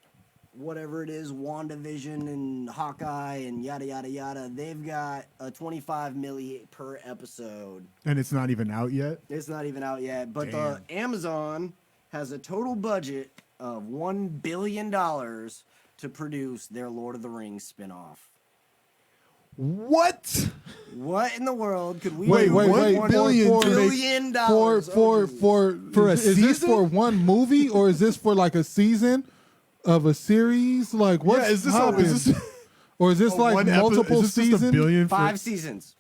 whatever it is, WandaVision and Hawkeye and yada yada yada. They've got a 25 milli per episode. And it's not even out yet. It's not even out yet, but Damn. the Amazon has a total budget of $1 billion to produce their Lord of the Rings spinoff. What? What in the world could we Wait, do wait, with wait. $1 billion dollars? For a is this season? for one movie or is this for like a season of a series? Like what's Yeah, is this happening? Or is this like one multiple is this just a seasons? billion for, 5 seasons.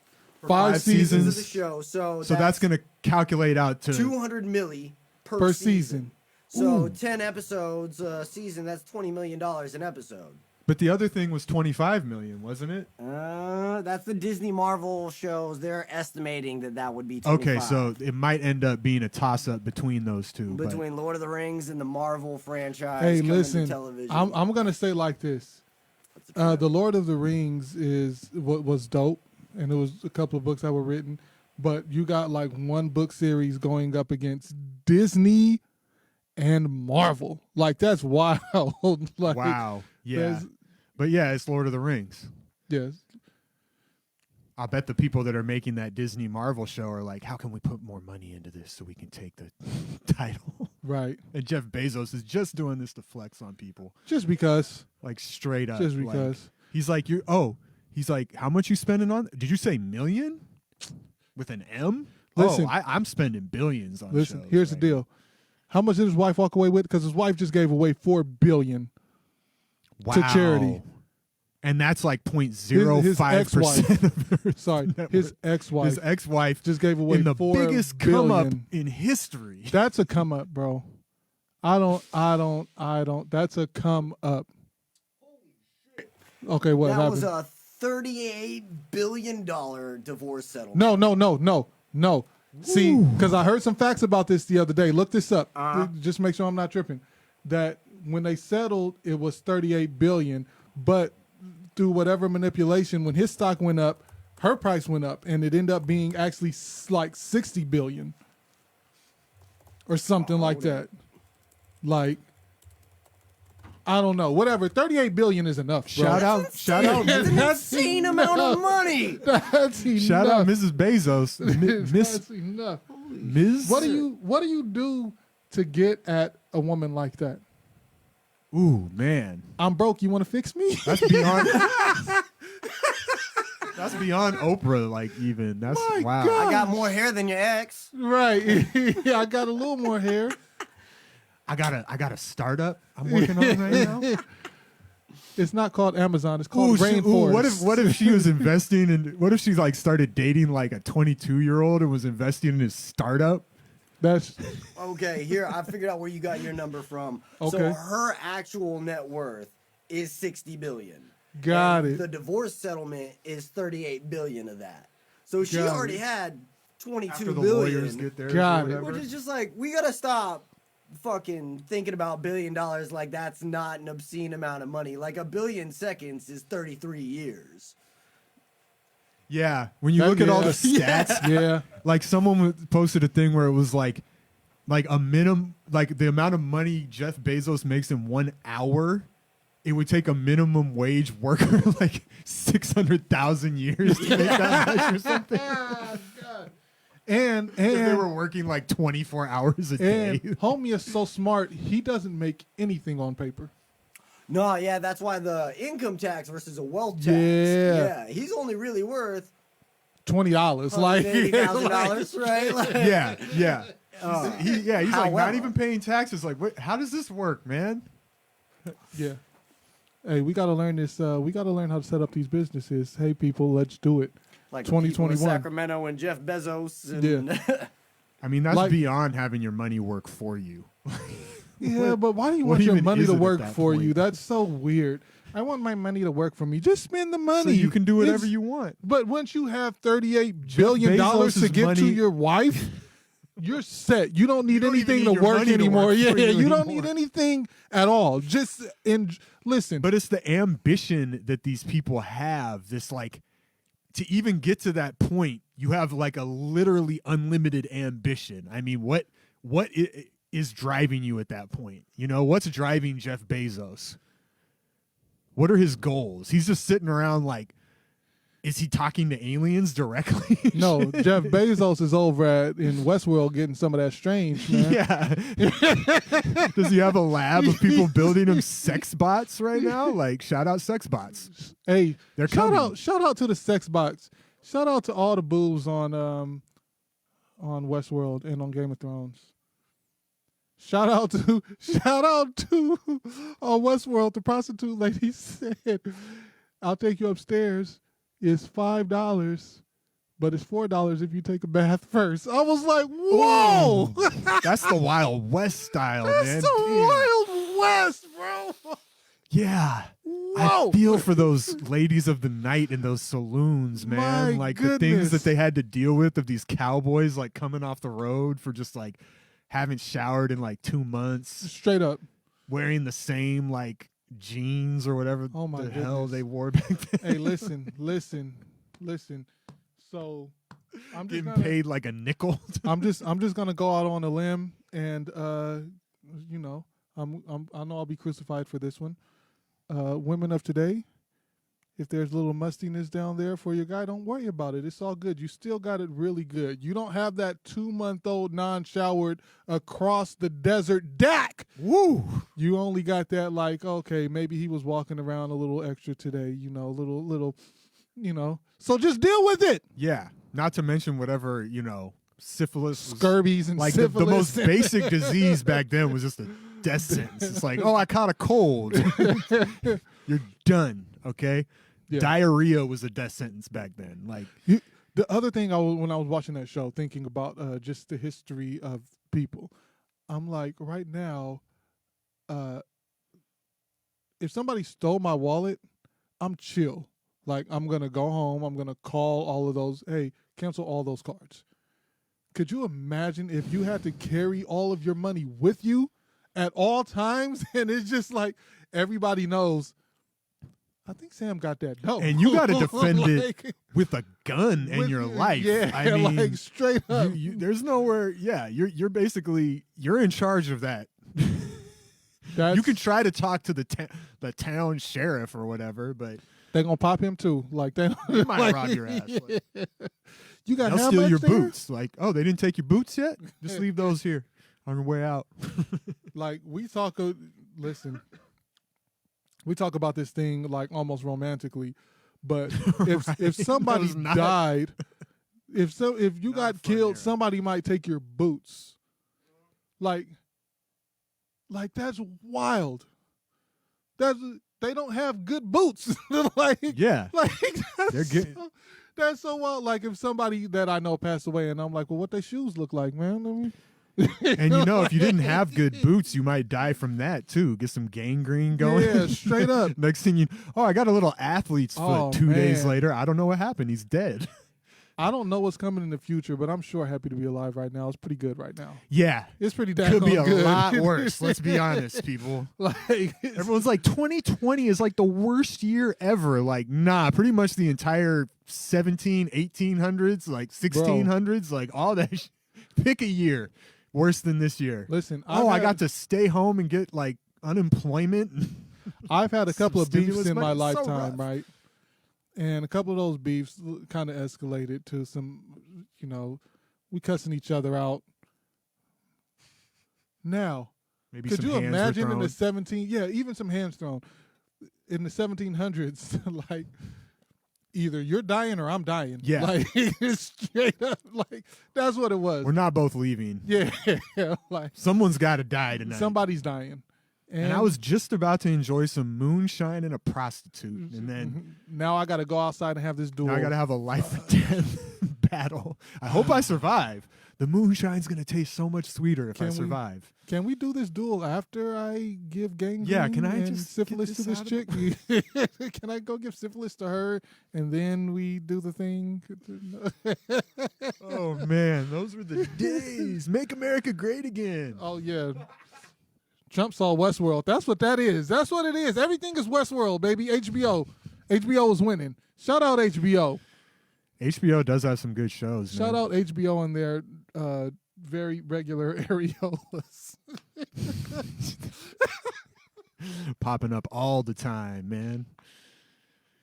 Five seasons. Of the show, so So that's going to calculate out to 200 milli per Per season. season. So 10 episodes a season. That's $20 million an episode. But the other thing was 25 million, wasn't it? That's the Disney Marvel shows. They're estimating that would be 25. Okay, so it might end up being a toss-up between those two. Between Lord of the Rings and the Marvel franchise. Hey, coming listen, to television. I'm gonna say like this: the Lord of the Rings is what was dope, and it was a couple of books that were written, but you got like one book series going up against Disney and Marvel. Like that's wild. Like, wow. Yeah. But yeah, it's Lord of the Rings. Yes. I'll bet the people that are making that Disney Marvel show are like, how can we put more money into this so we can take the title? Right. And Jeff Bezos is just doing this to flex on people. Just because. Like straight up. Just because. Like, he's like, how much you spending on? Did you say million? With an M? Listen, I'm spending billions on shows. Here's the deal. How much did his wife walk away with? Because his wife just gave away $4 billion to charity. And that's like 0.05% of her Sorry, net his worth. ex-wife. His ex-wife just gave away in the $4 biggest billion. come up in history. That's a come up, bro. I don't. That's a come up. Okay, what that happened? was a $38 billion divorce settlement. No. See, because I heard some facts about this the other day. Look this up. Just make sure I'm not tripping. That when they settled, it was $38 billion, but through whatever manipulation, when his stock went up, her price went up, and it ended up being actually like $60 billion or something like that. Like, I don't know. Whatever. $38 billion is enough, bro. Shout out. That's an insane amount of money. That's enough. Shout out, Mrs. Bezos. That's enough. Ms. What do you do to get at a woman like that? Ooh, man. I'm broke. You want to fix me? That's beyond. That's beyond Oprah. Like even. That's wow. I got more hair than your ex. Right. Yeah, I got a little more hair. I got a startup I'm working on right now. It's not called Amazon. It's called Rainforest. What if she was investing in? What if she like started dating like a 22-year-old and was investing in his startup? That's okay. Here, I figured out where you got your number from. Okay. So her actual net worth is $60 billion. Got it. The divorce settlement is $38 billion of that. So she Got already it. had $22 After the billion. lawyers get there, Got it. Which is just like, we gotta stop fucking thinking about $1 billion like that's not an obscene amount of money. Like 1 billion seconds is 33 years. Yeah, when you look at all the stats, yeah. like someone posted a thing where it was like a minimum, like the amount of money Jeff Bezos makes in 1 hour, it would take a minimum wage worker like 600,000 years to make that much or something. God. And If they were working like 24 hours a day. homie is so smart, he doesn't make anything on paper. No, yeah, that's why the income tax versus a wealth tax. Yeah. He's only really worth $20. Like $180,000, right? Like, Yeah. He's like However. not even paying taxes. Like, what? How does this work, man? yeah. Hey, we gotta learn this. We gotta learn how to set up these businesses. Hey, people, let's do it. like 2021. Sacramento and Jeff Bezos. And Yeah. I mean, that's Like- beyond having your money work for you. Yeah, but why do you what want your even money is to it at work that for point? you? That's so weird. I want my money to work for me. Just spend the money. So you can do whatever It's- you want. But once you have $38 billion to Bezos's give to money- your wife, you're set. You don't need don't even anything need to your work money to anymore. work Yeah, for you you don't anymore. need anything at all. Just listen. But it's the ambition that these people have. This like to even get to that point, you have like a literally unlimited ambition. I mean, what is driving you at that point? You know, what's driving Jeff Bezos? What are his goals? He's just sitting around like, is he talking to aliens directly? No, Jeff Bezos is over in Westworld getting some of that strange, man. Yeah. Does he have a lab of people building him sex bots right now? Like, shout out sex bots. Hey, They're shout coming. out to the sex bots. Shout out to all the boobs on Westworld and on Game of Thrones. Shout out to on Westworld. The prostitute lady said, "I'll take you upstairs. It's $5, but it's $4 if you take a bath first." I was like, "Whoa, That's the Wild West style, that's man. the Damn. Wild West, bro." Yeah. whoa. I feel for those ladies of the night in those saloons, man. My Like the things goodness. that they had to deal with of these cowboys like coming off the road for just like haven't showered in like 2 months, Straight up. wearing the same like jeans or whatever Oh my the hell goodness. they wore back then. Hey, listen. So I'm just Getting gonna, paid like a nickel. I'm just gonna go out on a limb, and you know, I know I'll be crucified for this one. Women of today, if there's a little mustiness down there for your guy, don't worry about it. It's all good. You still got it really good. You don't have that 2-month-old non-showered across the desert Dak. Woo! You only got that like, okay, maybe he was walking around a little extra today, you know, little, you know. So just deal with it. Yeah. Not to mention whatever, syphilis was- Scurbies and like the syphilis. most basic disease back then was just a death sentence. It's like, oh, I caught a cold. You're done. Okay. Yeah. Diarrhea was a death sentence back then. Like, The other thing when I was watching that show, thinking about just the history of people, I'm like, right now, if somebody stole my wallet, I'm chill. Like, I'm going to go home. I'm going to call all of those. Hey, cancel all those cards. Could you imagine if you had to carry all of your money with you at all times? And it's just like everybody knows, I think Sam got that dope. and you got to defend Like, it with a gun in with your you- life. Yeah, I mean, like straight up. there's nowhere. Yeah, you're basically you're in charge of that. That's, You can try to talk to the town sheriff or whatever, but they're going to pop him too. Like, they he might like, rob your ass. Like, You got they'll how steal much your there? boots. Like, oh, they didn't take your boots yet? Just leave those here on your way out. Like, we talk, listen, we talk about this thing like almost romantically, but if Right. if somebody That was not- died, if you Not got fun killed, era. somebody might take your boots. Like that's wild. They don't have good boots. like Yeah. like that's They're good. that's so wild. Like if somebody that I know passed away, and I'm like, well, what their shoes look like, man? I mean, And if you didn't have good boots, you might die from that too. Get some gangrene going. Yeah, straight up. Next thing I got a little athlete's foot. Oh, 2 days man. later, I don't know what happened. He's dead. I don't know what's coming in the future, but I'm sure happy to be alive right now. It's pretty good right now. Yeah. It's pretty damn Could be a good. lot worse. Let's be honest, people. Like, it's- Everyone's like, 2020 is like the worst year ever. Like, nah, pretty much the entire 1800s, like 1600s, like all that. Pick a year worse than this year. listen, I got to stay home and get like unemployment. I've had a couple some of beefs stimulus in my money. So lifetime, rough. right? And a couple of those beefs kind of escalated to some, we cussing each other out. Now, Maybe could some you hands were imagine in thrown. the even some hands thrown in the 1700s, like either you're dying or I'm dying. Yeah. Like straight up, like that's what it was. We're not both leaving. Yeah, like Someone's got to die tonight. somebody's dying. And I was just about to enjoy some moonshine and a prostitute, and then now I got to go outside and have this duel. now I got to have a life or death battle. I hope I survive. The moonshine's gonna taste so much sweeter if I Can we- survive. Can we do this duel after I give gangrene Yeah, can I and just syphilis get to this this out chick? Can I go give syphilis to her and then we do the thing? Oh man, those were the days. Make America great again. Oh, yeah. Trump saw Westworld. That's what that is. That's what it is. Everything is Westworld, baby. HBO. HBO is winning. Shout out HBO. HBO does have some good shows. Shout man. out HBO and their very regular areolas. Popping up all the time, man.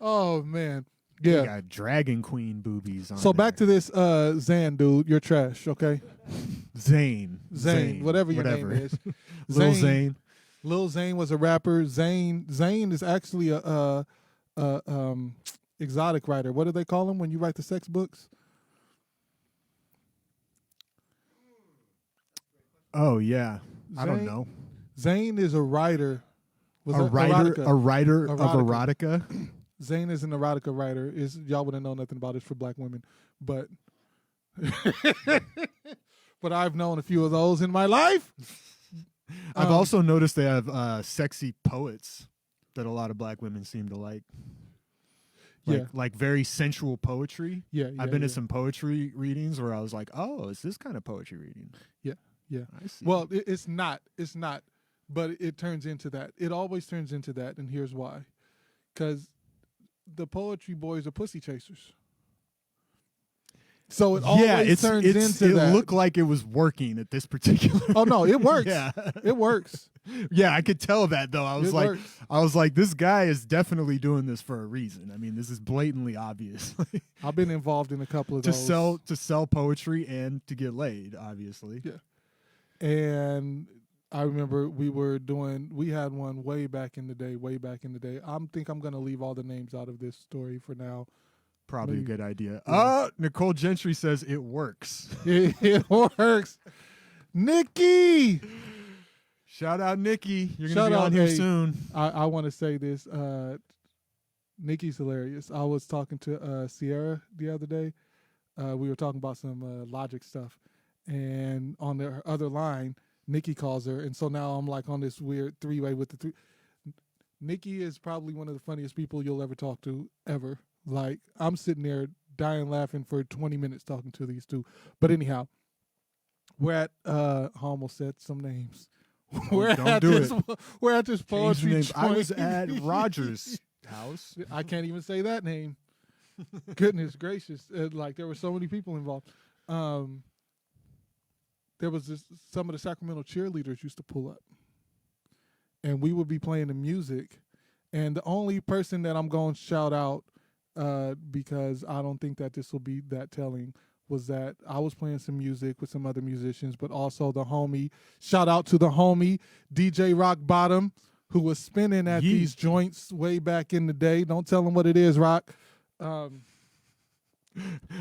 Oh, man. They Yeah. got Dragon Queen boobies on. So back to this Zan dude. You're trash, okay? Zane, whatever your name is. Lil Zane. Lil Zane was a rapper. Zane is actually a exotic writer. What do they call him when you write the sex books? Oh yeah, I don't Zane? know. Zane is a writer. Was A it writer, erotica? a writer of Erotica. erotica. Zane is an erotica writer. Y'all wouldn't know nothing about it for black women, but but I've known a few of those in my life. I've also noticed they have sexy poets. that a lot of black women seem to like. Yeah. Like very sensual poetry. Yeah, I've been to some poetry readings where I was like, oh, it's this kind of poetry reading. Yeah. I see. Well, it's not, but it turns into that. It always turns into that, and here's why. Because the poetry boys are pussy chasers. So it always turns into that. It looked like it was working at this particular. Oh no, it works. Yeah, it works. Yeah, I could tell that though. I was Works. like, this guy is definitely doing this for a reason. I mean, this is blatantly obvious. I've been involved in a couple of those to sell poetry and to get laid, obviously. Yeah, and I remember we had one way back in the day. I think I'm gonna leave all the names out of this story for now. Probably a good idea. Yeah. Nicole Gentry says it works. It works. Nikki! Shout out, Nikki. You're going to be on here soon. I want to say this. Nikki's hilarious. I was talking to Sierra the other day. We were talking about some logic stuff. And on the other line, Nikki calls her. And so now I'm like on this weird three-way with the three. Nikki is probably one of the funniest people you'll ever talk to, ever. Like, I'm sitting there dying laughing for 20 minutes talking to these two. But anyhow, we're at, I almost said some names. We're at this poetry joint. I was at Roger's house. I can't even say that name. Goodness gracious. Like, there were so many people involved. There was some of the Sacramento cheerleaders used to pull up. And we would be playing the music. And the only person that I'm going to shout out, because I don't think that this will be that telling, was that I was playing some music with some other musicians, but also the homie, shout out to the homie, DJ Rockbottom, who was spinning at these joints way back in the day. Don't tell him what it is, Rock.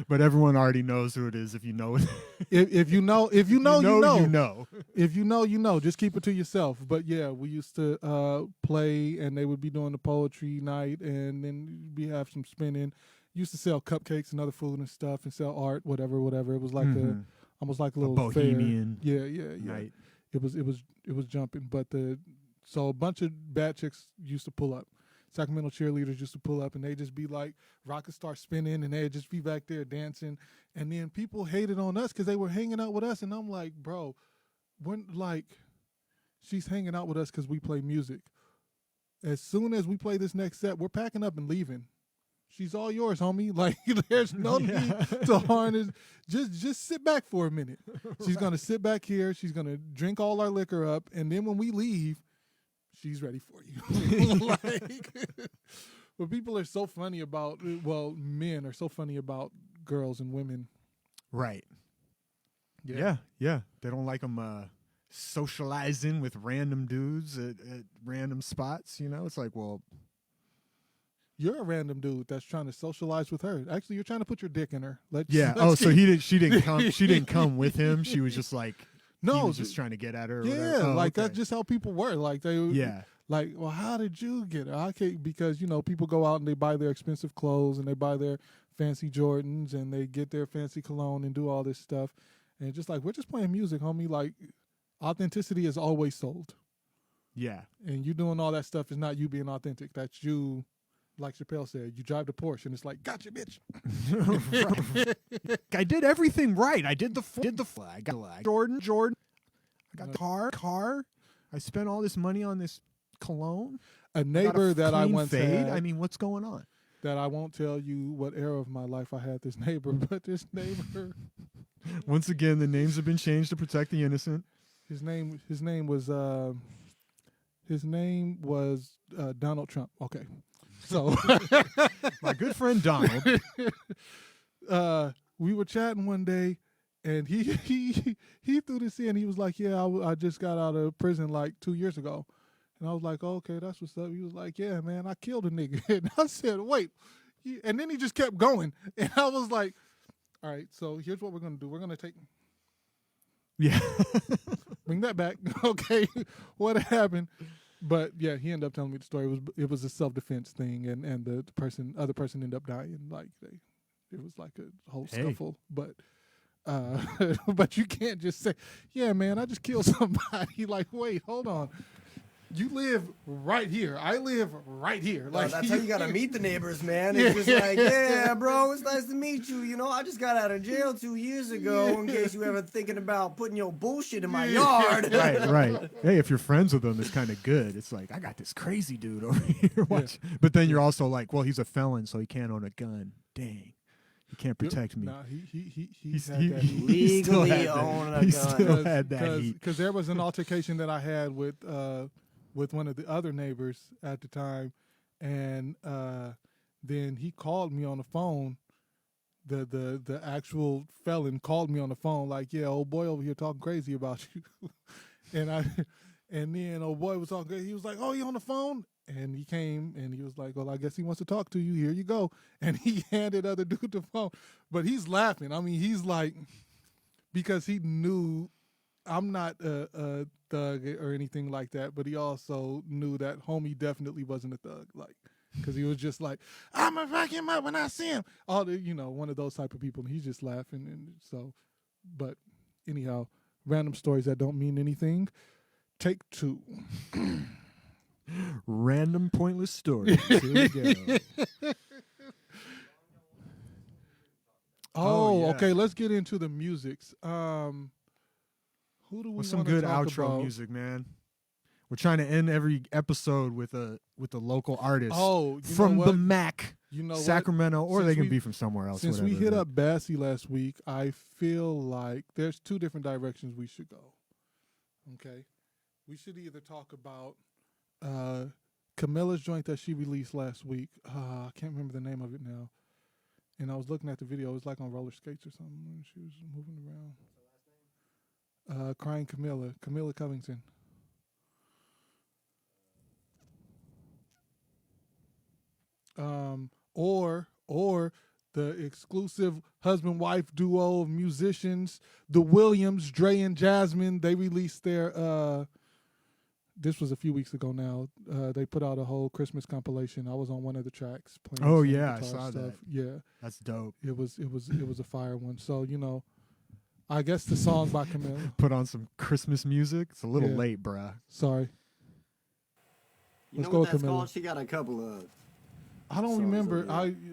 But everyone already knows who it is if you know it. If you know, you know. If you know, you know. Just keep it to yourself. But yeah, we used to play, and they would be doing the poetry night, and then we have some spinning. Used to sell cupcakes and other food and stuff, and sell art, whatever. It was like almost like a little bohemian fair. Yeah. Night. It was jumping. But so a bunch of bad chicks used to pull up. Sacramento cheerleaders used to pull up, and they just be like, rockets start spinning, and they'd just be back there dancing. And then people hated on us because they were hanging out with us. And I'm like, bro, she's hanging out with us because we play music. As soon as we play this next set, we're packing up and leaving. She's all yours, homie. Like, there's no need to harness. Just sit back for a minute. She's going to sit back here. She's going to drink all our liquor up. And then when we leave, she's ready for you. But people are so funny about, men are so funny about girls and women. Right. Yeah. They don't like them socializing with random dudes at random spots. You know, it's like, well, you're a random dude that's trying to socialize with her. Actually, you're trying to put your dick in her. So she didn't come. She didn't come with him. She was just like, he was just trying to get at her. Yeah, that's just how people were. Like they. Yeah. Like, well, how did you get her? I can't, because people go out and they buy their expensive clothes and they buy their fancy Jordans and they get their fancy cologne and do all this stuff, and just like, we're just playing music, homie. Like, authenticity is always sold. Yeah. And you doing all that stuff is not you being authentic. That's you. Like Chappelle said, you drive the Porsche, and it's like, gotcha, bitch. I did everything right. I did the flag. I got Jordan. I got the car. I spent all this money on this cologne. A neighbor that I once had. I mean, what's going on? That I won't tell you what era of my life I had this neighbor, but this neighbor. Once again, the names have been changed to protect the innocent. His name was Donald Trump. Okay. So my good friend Donald, we were chatting one day, and he threw this in. He was like, "Yeah, I just got out of prison like 2 years ago," and I was like, "Okay, that's what's up." He was like, "Yeah, man, I killed a nigga," and I said, "Wait," and then he just kept going, and I was like, "All right, so here's what we're gonna do. We're gonna take." Yeah. Bring that back. Okay, what happened? But yeah, he ended up telling me the story. It was a self-defense thing, and the other person ended up dying. Like it was like a whole scuffle. But but you can't just say, "Yeah, man, I just killed somebody." Like, wait, hold on. You live right here. I live right here. Like that's how you gotta meet the neighbors, man. It's just like, yeah, bro, it's nice to meet you. You know, I just got out of jail 2 years ago. In case you ever thinking about putting your bullshit in my yard. Right. Hey, if you're friends with him, it's kind of good. It's like, I got this crazy dude over here. But then you're also like, well, he's a felon, so he can't own a gun. Dang. He can't protect me. Nah, he legally own a gun. He still had that heat. Because there was an altercation that I had with one of the other neighbors at the time, and then he called me on the phone. The actual felon called me on the phone like, yeah, old boy over here talking crazy about you, and then old boy was talking. He was like, oh, you on the phone? And he came and he was like, well, I guess he wants to talk to you. Here you go. And he handed other dude the phone. But he's laughing. I mean, he's like, because he knew I'm not a thug or anything like that. But he also knew that homie definitely wasn't a thug. Like, because he was just like, I'm going to fuck him up when I see him. All the, one of those type of people. And he's just laughing. And so, but anyhow, random stories that don't mean anything. Take 2. Random pointless stories. Here we go. Oh, yeah. Okay. Let's get into the musics. Who do we What's some good outro about? Music, man? We're trying to end every episode with a local artist. Oh, from the Mac, Sacramento, what? or they can be from somewhere else. Since we hit up Bassy last week, I feel like there's 2 different directions we should go. Okay, we should either talk about Camilla's joint that she released last week. I can't remember the name of it now. And I was looking at the video. It was like on roller skates or something. She was moving around. Crying Camilla Covington. Or the exclusive husband-wife duo of musicians, the Williams, Dre and Jasmine. They released their this was a few weeks ago now. They put out a whole Christmas compilation. I was on one of the tracks playing. Oh yeah, I saw stuff. that. Yeah, that's dope. It was a fire one. So I guess the song by Camilla. Put on some Christmas music. It's a little late, bruh. Sorry. Let's go with Camilla. Called? She got a couple of. I don't remember.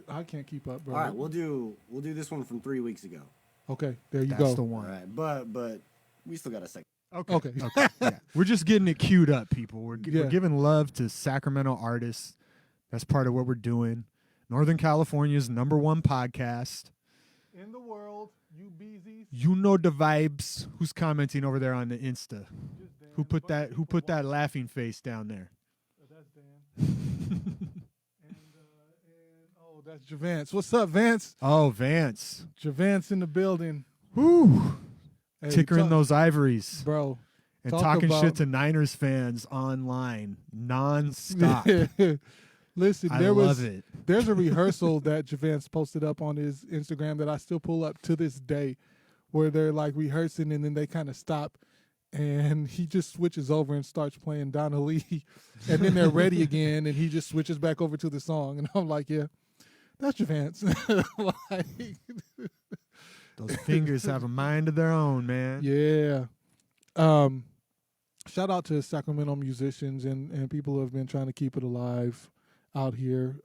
I can't keep up, bro. All right, we'll do this one from 3 weeks ago. Okay, there you go. That's the one. All right, but we still got a second. Okay. Yeah. We're just getting it queued up, people. We're giving love to Sacramento artists. That's part of what we're doing. Northern California's #1 podcast in the world. You beezies. You know the vibes. Who's commenting over there on the Insta? Who put that laughing face down there? That's Dan. and that's Javance. What's up, Vance? Oh, Vance. Javance in the building. Whoo. Hey, tickering those ivories. Bro. And talking shit to Niners fans online nonstop. Listen, it. There's a rehearsal that Javance posted up on his Instagram that I still pull up to this day where they're like rehearsing and then they kind of stop and he just switches over and starts playing Donna Lee and then they're ready again and he just switches back over to the song and I'm like, yeah, that's Javance. Those fingers have a mind of their own, man. Yeah. Shout out to Sacramento musicians and people who have been trying to keep it alive out here.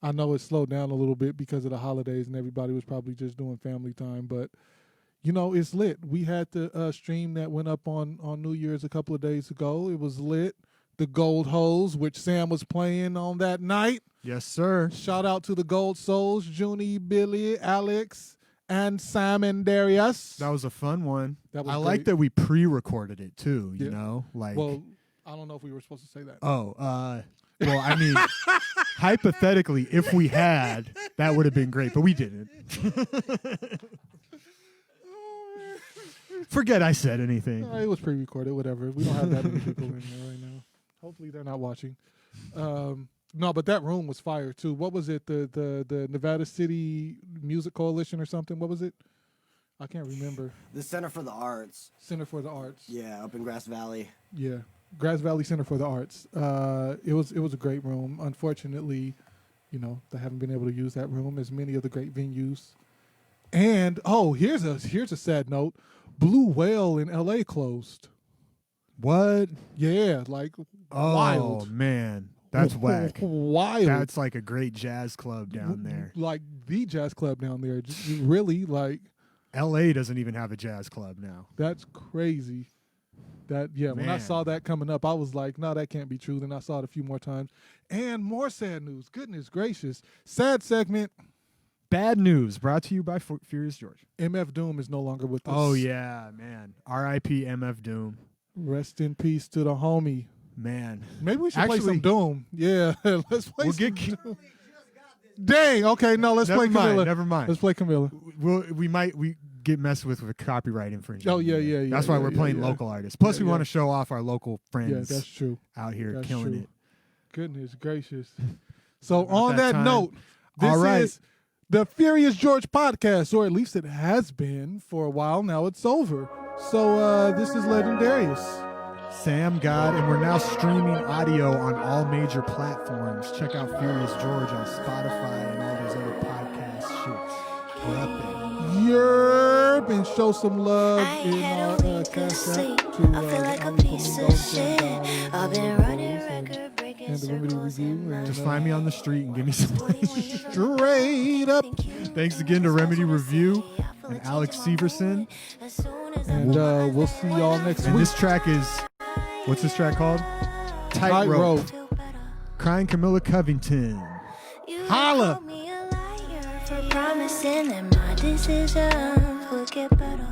I know it slowed down a little bit because of the holidays and everybody was probably just doing family time, but it's lit. We had the stream that went up on New Year's a couple of days ago. It was lit. The Gold Hoes, which Sam was playing on that night. Yes, sir. Shout out to the Gold Souls, Junie, Billy, Alex, and Sam and Darius. That was a fun one. I like that we pre-recorded it too, you know? Like, well, I don't know if we were supposed to say that. Oh, well, I mean, hypothetically, if we had, that would have been great, but we didn't. Forget I said anything. It was pre-recorded, whatever. We don't have that many people in there right now. Hopefully they're not watching. No, but that room was fire too. What was it? The Nevada City Music Coalition or something? What was it? I can't remember. The Center for the Arts. Center for the Arts. Yeah, up in Grass Valley. Yeah, Grass Valley Center for the Arts. It was a great room. Unfortunately, they haven't been able to use that room as many of the great venues. And here's a sad note. Blue Whale in LA closed. What? Yeah, like Oh wild. man, that's whack. Wild. That's like a great jazz club down there. Like the jazz club down there. Just really, like, L.A. doesn't even have a jazz club now. that's crazy. When I Man. saw that coming up, I was like, no, that can't be true. Then I saw it a few more times. And more sad news. Goodness gracious. Sad segment. Bad news brought to you by Furious George. MF Doom is no longer with us. Oh yeah, man. R.I.P. MF Doom. Rest in peace to the homie. Man. Maybe we should play Actually- some Doom. Yeah, let's play We'll some get Doom. Dang. Okay, no, let's play Camilla. Never mind. Let's play Camilla. We get messed with copyright infringement. Oh, yeah. That's why we're playing yeah. local artists. Plus, we Yeah. want to show off our local Yeah, friends that's true. out here That's killing true. it. Goodness gracious. So About on that time. note, this All right. is the Furious George podcast, or at least it has been for a while. Now it's over. So this is Legendarius. Sam God, and we're now streaming audio on all major platforms. Check out Furious George on Spotify and all those other podcast shits. We're up there. Yerp, and show some love I in had a our week of cash sleep. app to I feel like a Ali piece Flamingo, of shit. Sam God, I've been and running and record breaking the Remedy circles Review. in my And, Just find me on the street and give me some money. straight up. Thanks again to Remedy Review and Alex Severson. And we'll see y'all next And week. this track is, what's this track called? Tightrope. Crying Camilla Covington. Holla. For promising that my decisions would get better.